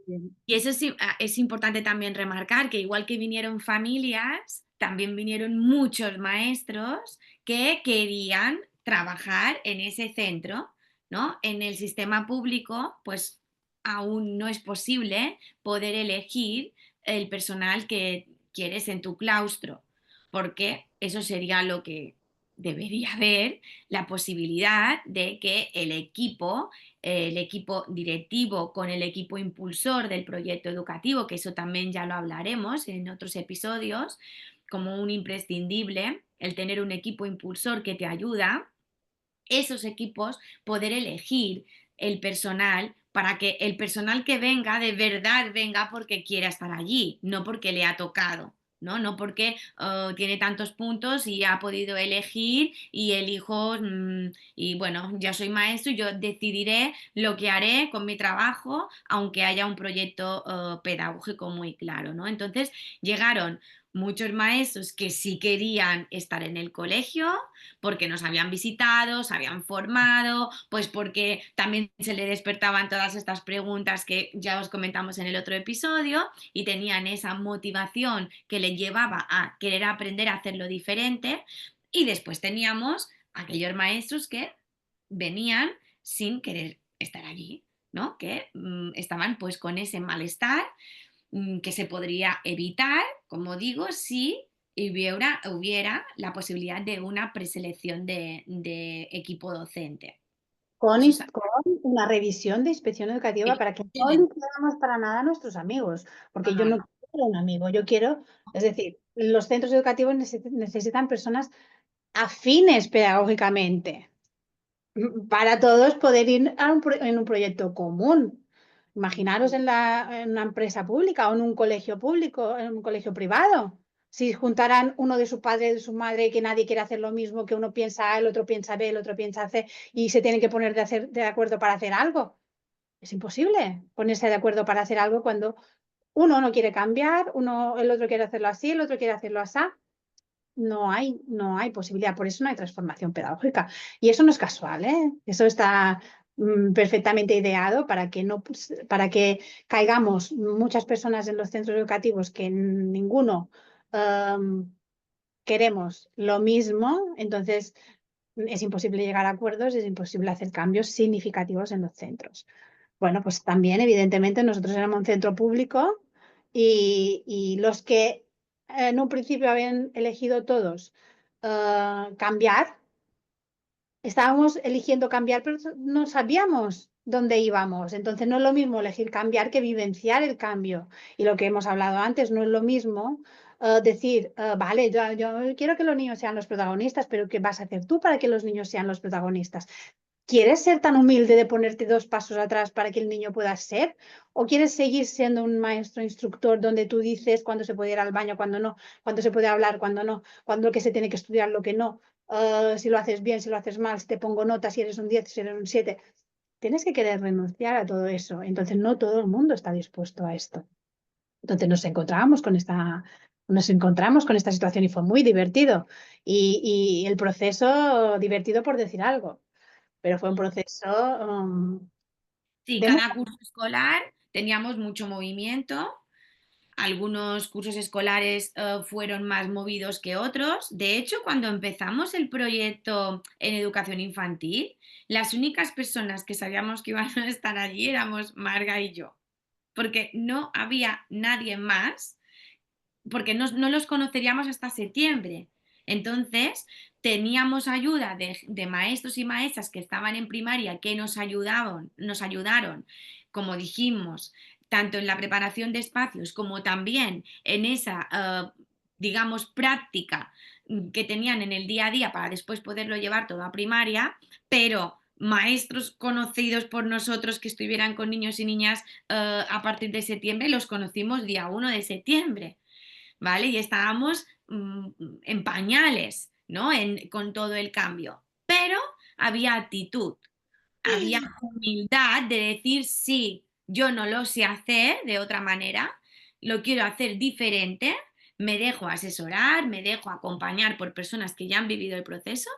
que Y eso es importante también remarcar, que igual que vinieron familias, también vinieron muchos maestros que querían trabajar en ese centro, ¿no? En el sistema público, pues aún no es posible poder elegir el personal que quieres en tu claustro, porque eso sería lo que debería haber, la posibilidad de que el equipo directivo con el equipo impulsor del proyecto educativo, que eso también ya lo hablaremos en otros episodios, como un imprescindible, el tener un equipo impulsor que te ayuda, esos equipos poder elegir el personal para que el personal que venga de verdad venga porque quiera estar allí, no porque le ha tocado. No porque tiene tantos puntos y ha podido elegir y elijo, y bueno, ya soy maestro y yo decidiré lo que haré con mi trabajo, aunque haya un proyecto pedagógico muy claro, ¿no? Entonces llegaron muchos maestros que sí querían estar en el colegio, porque nos habían visitado, se habían formado, pues porque también se le despertaban todas estas preguntas que ya os comentamos en el otro episodio y tenían esa motivación que le llevaba a querer aprender a hacerlo diferente. Y después teníamos aquellos maestros que venían sin querer estar allí, ¿no? Que estaban pues con ese malestar que se podría evitar, como digo, si hubiera la posibilidad de una preselección de equipo docente. Eso es Con una revisión de inspección educativa para que no evidentemente. liquidemos para nada a nuestros amigos, No, porque yo no, no no. quiero un amigo, yo quiero, es decir, los centros educativos necesitan personas afines pedagógicamente para todos poder ir en un proyecto común. Imaginaros en una empresa pública o en un colegio público, en un colegio privado. Si juntaran uno de su padre y de su madre, que nadie quiere hacer lo mismo, que uno piensa A, el otro piensa B, el otro piensa C, y se tienen que poner de acuerdo para hacer algo. Es imposible ponerse de acuerdo para hacer algo cuando uno no quiere cambiar, el otro quiere hacerlo así, el otro quiere hacerlo así. No hay posibilidad, por eso no hay transformación pedagógica. Y eso no es casual, ¿eh? Eso está perfectamente ideado para que, no, para que caigamos muchas personas en los centros educativos que ninguno queremos lo mismo, entonces es imposible llegar a acuerdos, es imposible hacer cambios significativos en los centros. Bueno, pues también, evidentemente, nosotros éramos un centro público y los que en un principio habían elegido todos cambiar, estábamos eligiendo cambiar, pero no sabíamos dónde íbamos. Entonces no es lo mismo elegir cambiar que vivenciar el cambio. Y lo que hemos hablado antes, no es lo mismo decir, vale, yo quiero que los niños sean los protagonistas, pero ¿qué vas a hacer tú para que los niños sean los protagonistas? ¿Quieres ser tan humilde de ponerte 2 pasos atrás para que el niño pueda ser? ¿O quieres seguir siendo un maestro instructor donde tú dices cuándo se puede ir al baño, cuándo no, cuándo se puede hablar, cuándo no, cuándo lo que se tiene que estudiar, lo que no, si lo haces bien, si lo haces mal, si te pongo notas, si eres un 10, si eres un 7? Tienes que querer renunciar a todo eso. Entonces no todo el mundo está dispuesto a esto. Entonces nos encontramos con esta situación y fue muy divertido. Y el proceso divertido por decir algo, pero fue un proceso Sí, de cada mucha... curso escolar teníamos mucho movimiento. Algunos cursos escolares fueron más movidos que otros. De hecho, cuando empezamos el proyecto en educación infantil, las únicas personas que sabíamos que iban a estar allí éramos Marga y yo, porque no había nadie más, porque no los conoceríamos hasta septiembre. Entonces, teníamos ayuda de maestros y maestras que estaban en primaria que nos ayudaron, como dijimos, tanto en la preparación de espacios como también en esa, digamos, práctica que tenían en el día a día para después poderlo llevar todo a primaria, pero maestros conocidos por nosotros que estuvieran con niños y niñas a partir de septiembre, los conocimos día 1 de septiembre. ¿Vale? Y estábamos en pañales, ¿no? Con todo el cambio. Pero había actitud, había humildad de decir, sí, yo no lo sé hacer de otra manera, lo quiero hacer diferente, me dejo asesorar, me dejo acompañar por personas que ya han vivido el proceso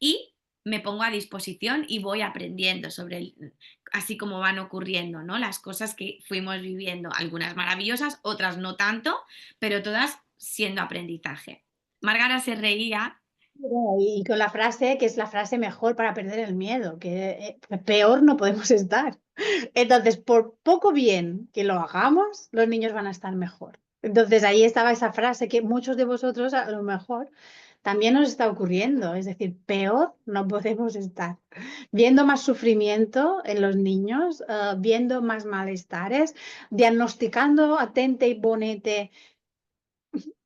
y me pongo a disposición y voy aprendiendo así como van ocurriendo, ¿no? Las cosas que fuimos viviendo, algunas maravillosas, otras no tanto, pero todas siendo aprendizaje. Margara se reía Y con la frase, que es la frase mejor para perder el miedo, que peor no podemos estar. Entonces, por poco bien que lo hagamos, los niños van a estar mejor. Entonces, ahí estaba esa frase que muchos de vosotros a lo mejor también nos está ocurriendo. Es decir, peor no podemos estar. Viendo más sufrimiento en los niños, viendo más malestares, diagnosticando atente y bonete.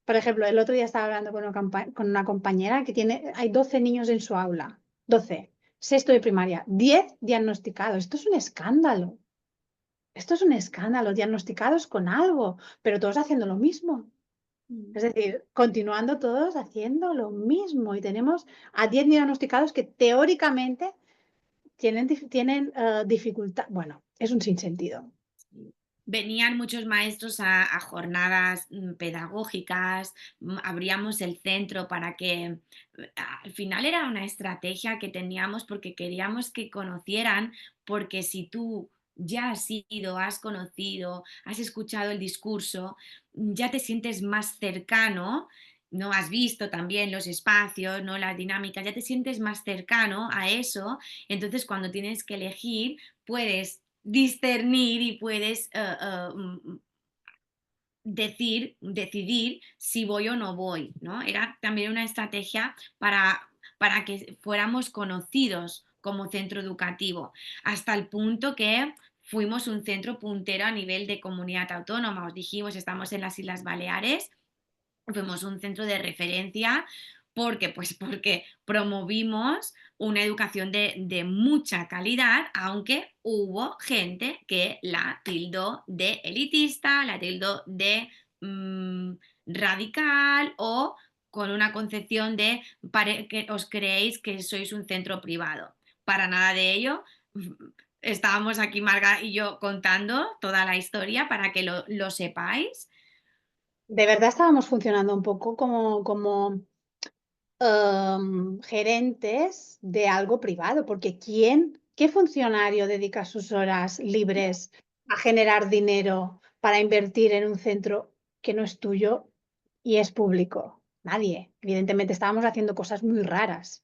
Por ejemplo, el otro día estaba hablando con una compañera que hay 12 niños en su aula, 12, sexto de primaria, 10 diagnosticados. Esto es un escándalo. Esto es un escándalo, diagnosticados con algo, pero todos haciendo lo mismo. Mm. Es decir, continuando todos haciendo lo mismo. Y tenemos a 10 diagnosticados que teóricamente tienen dificultad. Bueno, es un sinsentido. Venían muchos maestros a jornadas pedagógicas, abríamos el centro para que al final era una estrategia que teníamos porque queríamos que conocieran, porque si tú ya has ido, has conocido, has escuchado el discurso, ya te sientes más cercano, no has visto también los espacios, no las dinámicas, ya te sientes más cercano a eso, entonces cuando tienes que elegir puedes discernir y puedes decidir si voy o no voy, ¿no? Era también una estrategia para que fuéramos conocidos como centro educativo, hasta el punto que fuimos un centro puntero a nivel de comunidad autónoma. Os dijimos, estamos en las Islas Baleares, fuimos un centro de referencia porque, pues porque promovimos una educación de mucha calidad, aunque hubo gente que la tildó de elitista, la tildó de radical o con una concepción de que os creéis que sois un centro privado. Para nada de ello. Estábamos aquí Marga y yo contando toda la historia para que lo sepáis. De verdad estábamos funcionando un poco como gerentes de algo privado, porque qué funcionario dedica sus horas libres a generar dinero para invertir en un centro que no es tuyo y es público? Nadie. Evidentemente estábamos haciendo cosas muy raras.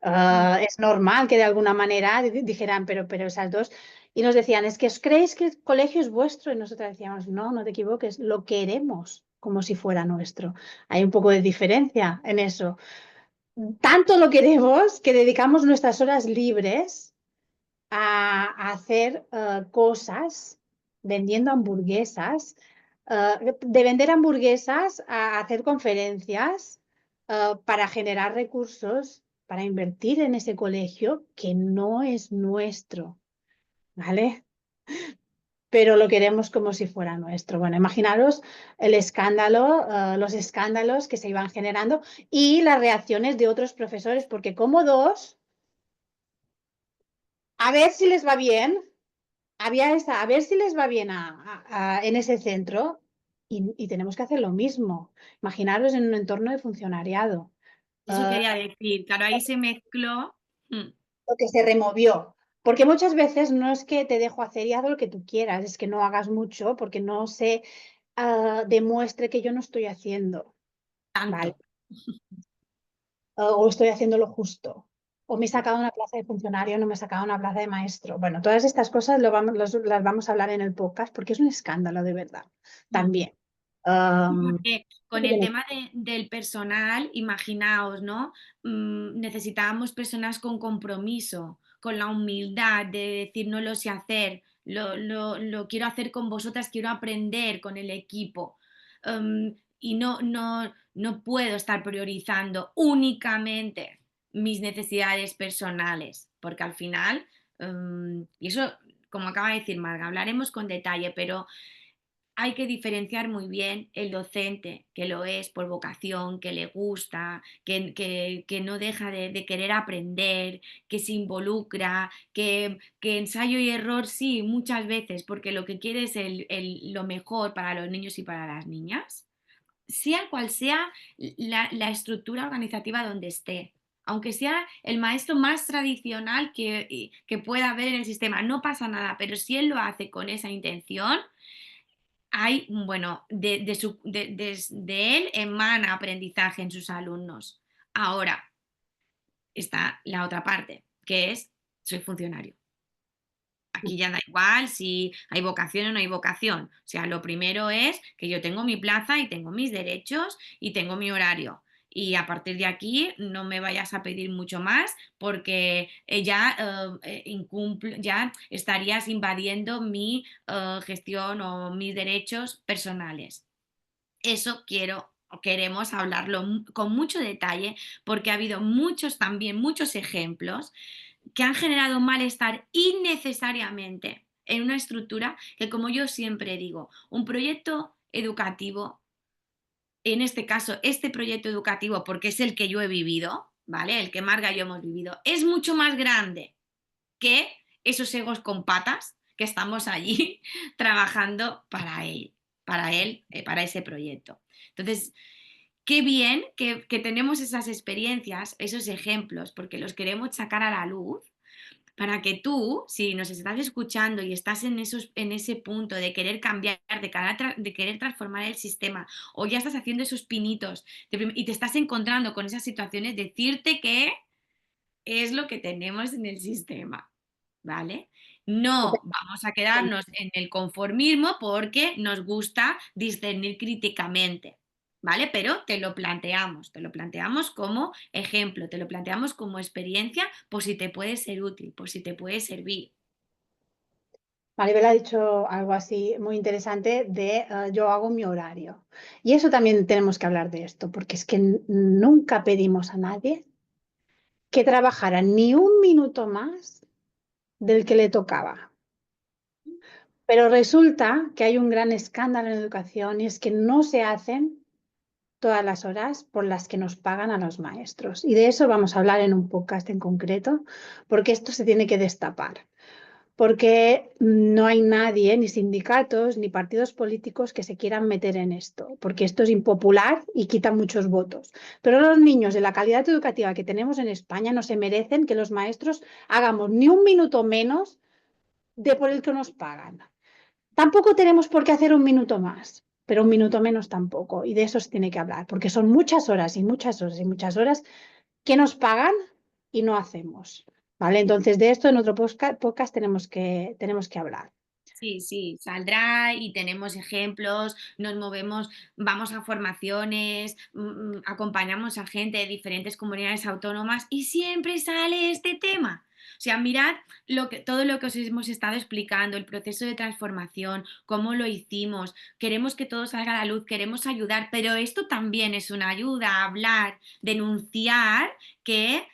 Es normal que de alguna manera dijeran, pero esas dos, y nos decían, es que os creéis que el colegio es vuestro, y nosotros decíamos, no, no te equivoques, lo queremos como si fuera nuestro. Hay un poco de diferencia en eso. Tanto lo queremos que dedicamos nuestras horas libres a hacer cosas vendiendo hamburguesas, de vender hamburguesas a hacer conferencias para generar recursos, para invertir en ese colegio que no es nuestro, ¿vale? Pero lo queremos como si fuera nuestro. Bueno, imaginaros el escándalo, los escándalos que se iban generando y las reacciones de otros profesores, porque como dos, a ver si les va bien, a ver si les va bien en ese centro y tenemos que hacer lo mismo. Imaginaros en un entorno de funcionariado. Eso Ah, quería decir, claro, ahí se mezcló. lo que se removió. Porque muchas veces no es que te dejo hacer y haz lo que tú quieras, es que no hagas mucho porque no se demuestre que yo no estoy haciendo, ¿vale? Tanto. O estoy haciendo lo justo. O me he sacado una plaza de funcionario, no me he sacado una plaza de maestro. Bueno, todas estas cosas las vamos a hablar en el podcast porque es un escándalo de verdad. Mm. También. Sí, Um, porque con el tema del personal, imaginaos, ¿no? Necesitábamos personas con compromiso, con la humildad de decir no lo sé hacer, lo quiero hacer con vosotras, quiero aprender con el equipo. Y no puedo estar priorizando únicamente mis necesidades personales, porque al final, y eso, como acaba de decir Marga, hablaremos con detalle, pero hay que diferenciar muy bien el docente, que lo es por vocación, que le gusta, que no deja de querer aprender, que se involucra, que ensayo y error sí, muchas veces, porque lo que quiere es lo mejor para los niños y para las niñas, sea cual sea la estructura organizativa donde esté. Aunque sea el maestro más tradicional que pueda haber en el sistema, no pasa nada, pero si él lo hace con esa intención, hay, bueno, de él emana aprendizaje en sus alumnos. Ahora, está la otra parte, que es soy funcionario. Aquí ya da igual si hay vocación o no hay vocación. O sea, lo primero es que yo tengo mi plaza y tengo mis derechos y tengo mi horario. Y a partir de aquí no me vayas a pedir mucho más porque ya estarías invadiendo mi gestión o mis derechos personales. Eso queremos hablarlo con mucho detalle porque ha habido muchos ejemplos que han generado malestar innecesariamente en una estructura que, como yo siempre digo, un proyecto educativo, en este caso, este proyecto educativo, porque es el que yo he vivido, ¿vale? El que Marga y yo hemos vivido, es mucho más grande que esos egos con patas que estamos allí trabajando para ese proyecto. Entonces, qué bien que tenemos esas experiencias, esos ejemplos, porque los queremos sacar a la luz para que tú, si nos estás escuchando y estás en ese punto de querer cambiar, de querer transformar el sistema, o ya estás haciendo esos pinitos y te estás encontrando con esas situaciones, decirte que es lo que tenemos en el sistema, ¿vale? No vamos a quedarnos en el conformismo porque nos gusta discernir críticamente, ¿vale? Pero te lo planteamos como ejemplo, te lo planteamos como experiencia por si te puede ser útil, por si te puede servir. Maribel ha dicho algo así muy interesante de yo hago mi horario. Y eso también tenemos que hablar de esto, porque es que nunca pedimos a nadie que trabajara ni un minuto más del que le tocaba. Pero resulta que hay un gran escándalo en educación y es que no se hacen todas las horas por las que nos pagan a los maestros. Y de eso vamos a hablar en un podcast en concreto, porque esto se tiene que destapar. Porque no hay nadie, ni sindicatos, ni partidos políticos que se quieran meter en esto, porque esto es impopular y quita muchos votos. Pero los niños de la calidad educativa que tenemos en España no se merecen que los maestros hagamos ni un minuto menos de por el que nos pagan. Tampoco tenemos por qué hacer un minuto más, pero un minuto menos tampoco. Y de eso se tiene que hablar, porque son muchas horas y muchas horas y muchas horas que nos pagan y no hacemos. ¿Vale? Entonces, de esto en otro podcast tenemos que hablar. Sí, sí, saldrá y tenemos ejemplos, nos movemos, vamos a formaciones, acompañamos a gente de diferentes comunidades autónomas y siempre sale este tema. O sea, mirad todo lo que os hemos estado explicando, el proceso de transformación, cómo lo hicimos, queremos que todo salga a la luz, queremos ayudar, pero esto también es una ayuda a hablar, denunciar que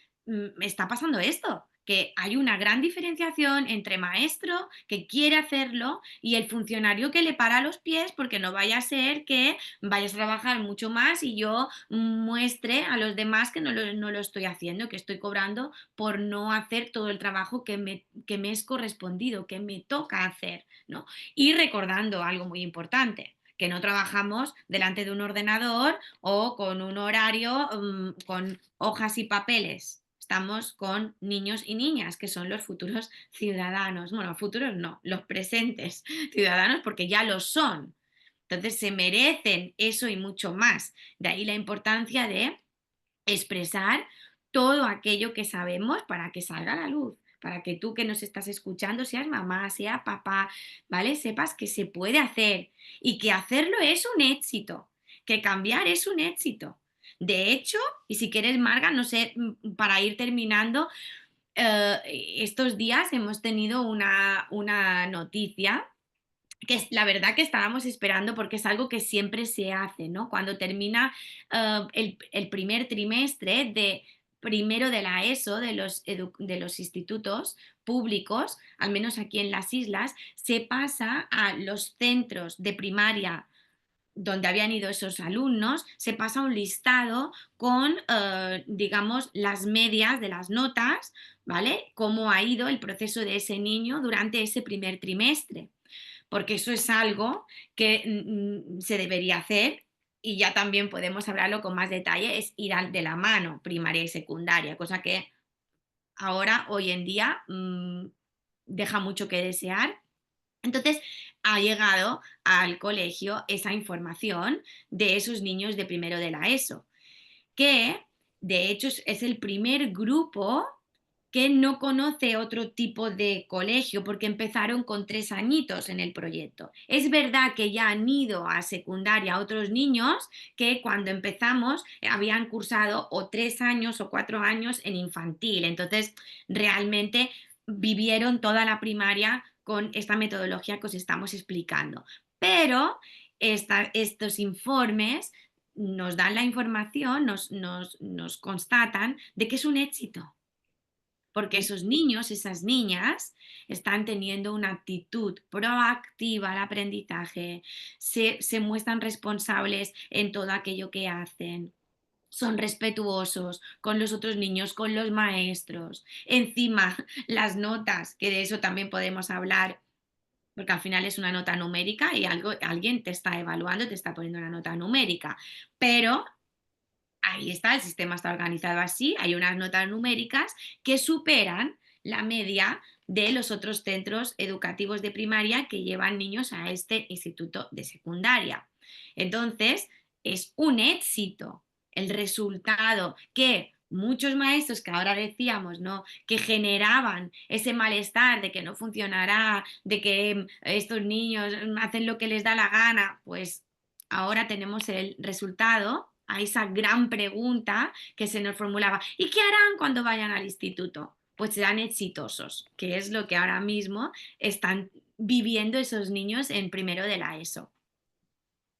está pasando esto, que hay una gran diferenciación entre maestro que quiere hacerlo y el funcionario que le para los pies porque no vaya a ser que vayas a trabajar mucho más y yo muestre a los demás que no lo estoy haciendo, que estoy cobrando por no hacer todo el trabajo que me es correspondido, que me toca hacer, ¿no? Y recordando algo muy importante, que no trabajamos delante de un ordenador o con un horario, con hojas y papeles. Estamos con niños y niñas, que son los futuros ciudadanos. Bueno, futuros no, los presentes ciudadanos, porque ya lo son. Entonces se merecen eso y mucho más. De ahí la importancia de expresar todo aquello que sabemos para que salga a la luz, para que tú que nos estás escuchando, seas mamá, sea papá, ¿vale? Sepas que se puede hacer y que hacerlo es un éxito, que cambiar es un éxito. De hecho, y si quieres, Marga, no sé, para ir terminando, estos días hemos tenido una noticia que es la verdad que estábamos esperando porque es algo que siempre se hace, ¿no? Cuando termina el primer trimestre de primero de la ESO, de los institutos públicos, al menos aquí en las islas, se pasa a los centros de primaria donde habían ido esos alumnos, se pasa un listado con, digamos, las medias de las notas, ¿vale? Cómo ha ido el proceso de ese niño durante ese primer trimestre, porque eso es algo que se debería hacer y ya también podemos hablarlo con más detalle, es ir de la mano primaria y secundaria, cosa que ahora, hoy en día, deja mucho que desear. Entonces, ha llegado al colegio esa información de esos niños de primero de la ESO, que De hecho, es el primer grupo que no conoce otro tipo de colegio porque empezaron con 3 añitos en el proyecto. Es verdad que ya han ido a secundaria otros niños que cuando empezamos habían cursado o 3 años o 4 años en infantil. Entonces, realmente vivieron toda la primaria con esta metodología que os estamos explicando. Pero estos informes nos dan la información, nos constatan de que es un éxito, porque esos niños, esas niñas, están teniendo una actitud proactiva al aprendizaje, se muestran responsables en todo aquello que hacen, son respetuosos con los otros niños, con los maestros. Encima, las notas, que de eso también podemos hablar, porque al final es una nota numérica y alguien te está evaluando, te está poniendo una nota numérica, pero ahí está, el sistema está organizado así, hay unas notas numéricas que superan la media de los otros centros educativos de primaria que llevan niños a este instituto de secundaria. Entonces, es un éxito el resultado que muchos maestros que ahora decíamos, ¿no? Que generaban ese malestar de que no funcionará, de que estos niños hacen lo que les da la gana, pues ahora tenemos el resultado a esa gran pregunta que se nos formulaba. ¿Y qué harán cuando vayan al instituto? Pues serán exitosos, que es lo que ahora mismo están viviendo esos niños en primero de la ESO.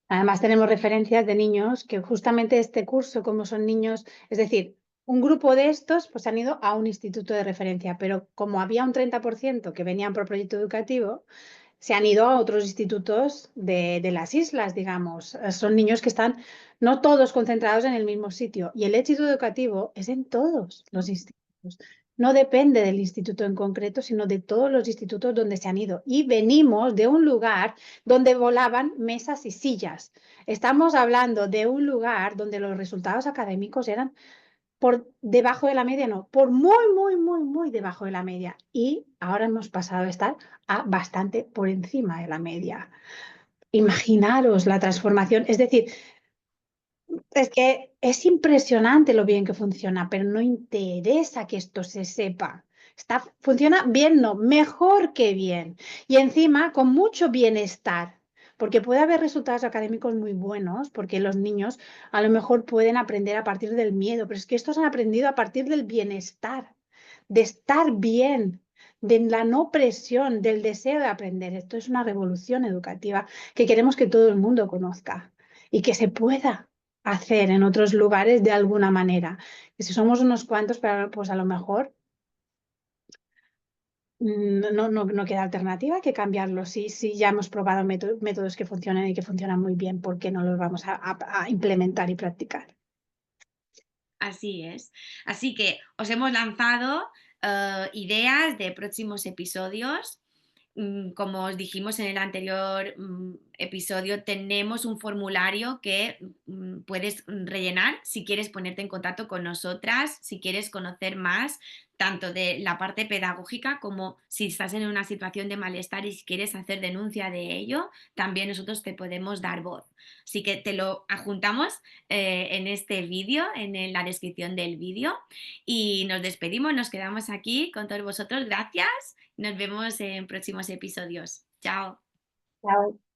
Además, tenemos referencias de niños que justamente este curso, como son niños, es decir, un grupo de estos pues han ido a un instituto de referencia, pero como había un 30% que venían por proyecto educativo, se han ido a otros institutos de las islas, digamos. Son niños que están no todos concentrados en el mismo sitio y el éxito educativo es en todos los institutos. No depende del instituto en concreto, sino de todos los institutos donde se han ido. Y venimos de un lugar donde volaban mesas y sillas. Estamos hablando de un lugar donde los resultados académicos eran por debajo de la media, no, por muy, muy, muy, muy debajo de la media. Y ahora hemos pasado a estar a bastante por encima de la media. Imaginaros la transformación. Es decir, es que es impresionante lo bien que funciona, pero no interesa que esto se sepa. Funciona bien, no, mejor que bien. Y encima con mucho bienestar, porque puede haber resultados académicos muy buenos, porque los niños a lo mejor pueden aprender a partir del miedo, pero es que estos han aprendido a partir del bienestar, de estar bien, de la no presión, del deseo de aprender. Esto es una revolución educativa que queremos que todo el mundo conozca y que se pueda hacer en otros lugares de alguna manera. Que si somos unos cuantos, pues a lo mejor no queda alternativa que cambiarlo. Si ya hemos probado métodos que funcionan y que funcionan muy bien, ¿por qué no los vamos a implementar y practicar? Así es. Así que os hemos lanzado ideas de próximos episodios. Como os dijimos en el anterior episodio, tenemos un formulario que puedes rellenar si quieres ponerte en contacto con nosotras, si quieres conocer más, tanto de la parte pedagógica como si estás en una situación de malestar y si quieres hacer denuncia de ello, también nosotros te podemos dar voz. Así que te lo adjuntamos en este vídeo, en la descripción del vídeo. Y nos despedimos, nos quedamos aquí con todos vosotros. Gracias. Nos vemos en próximos episodios. Chao. Chao.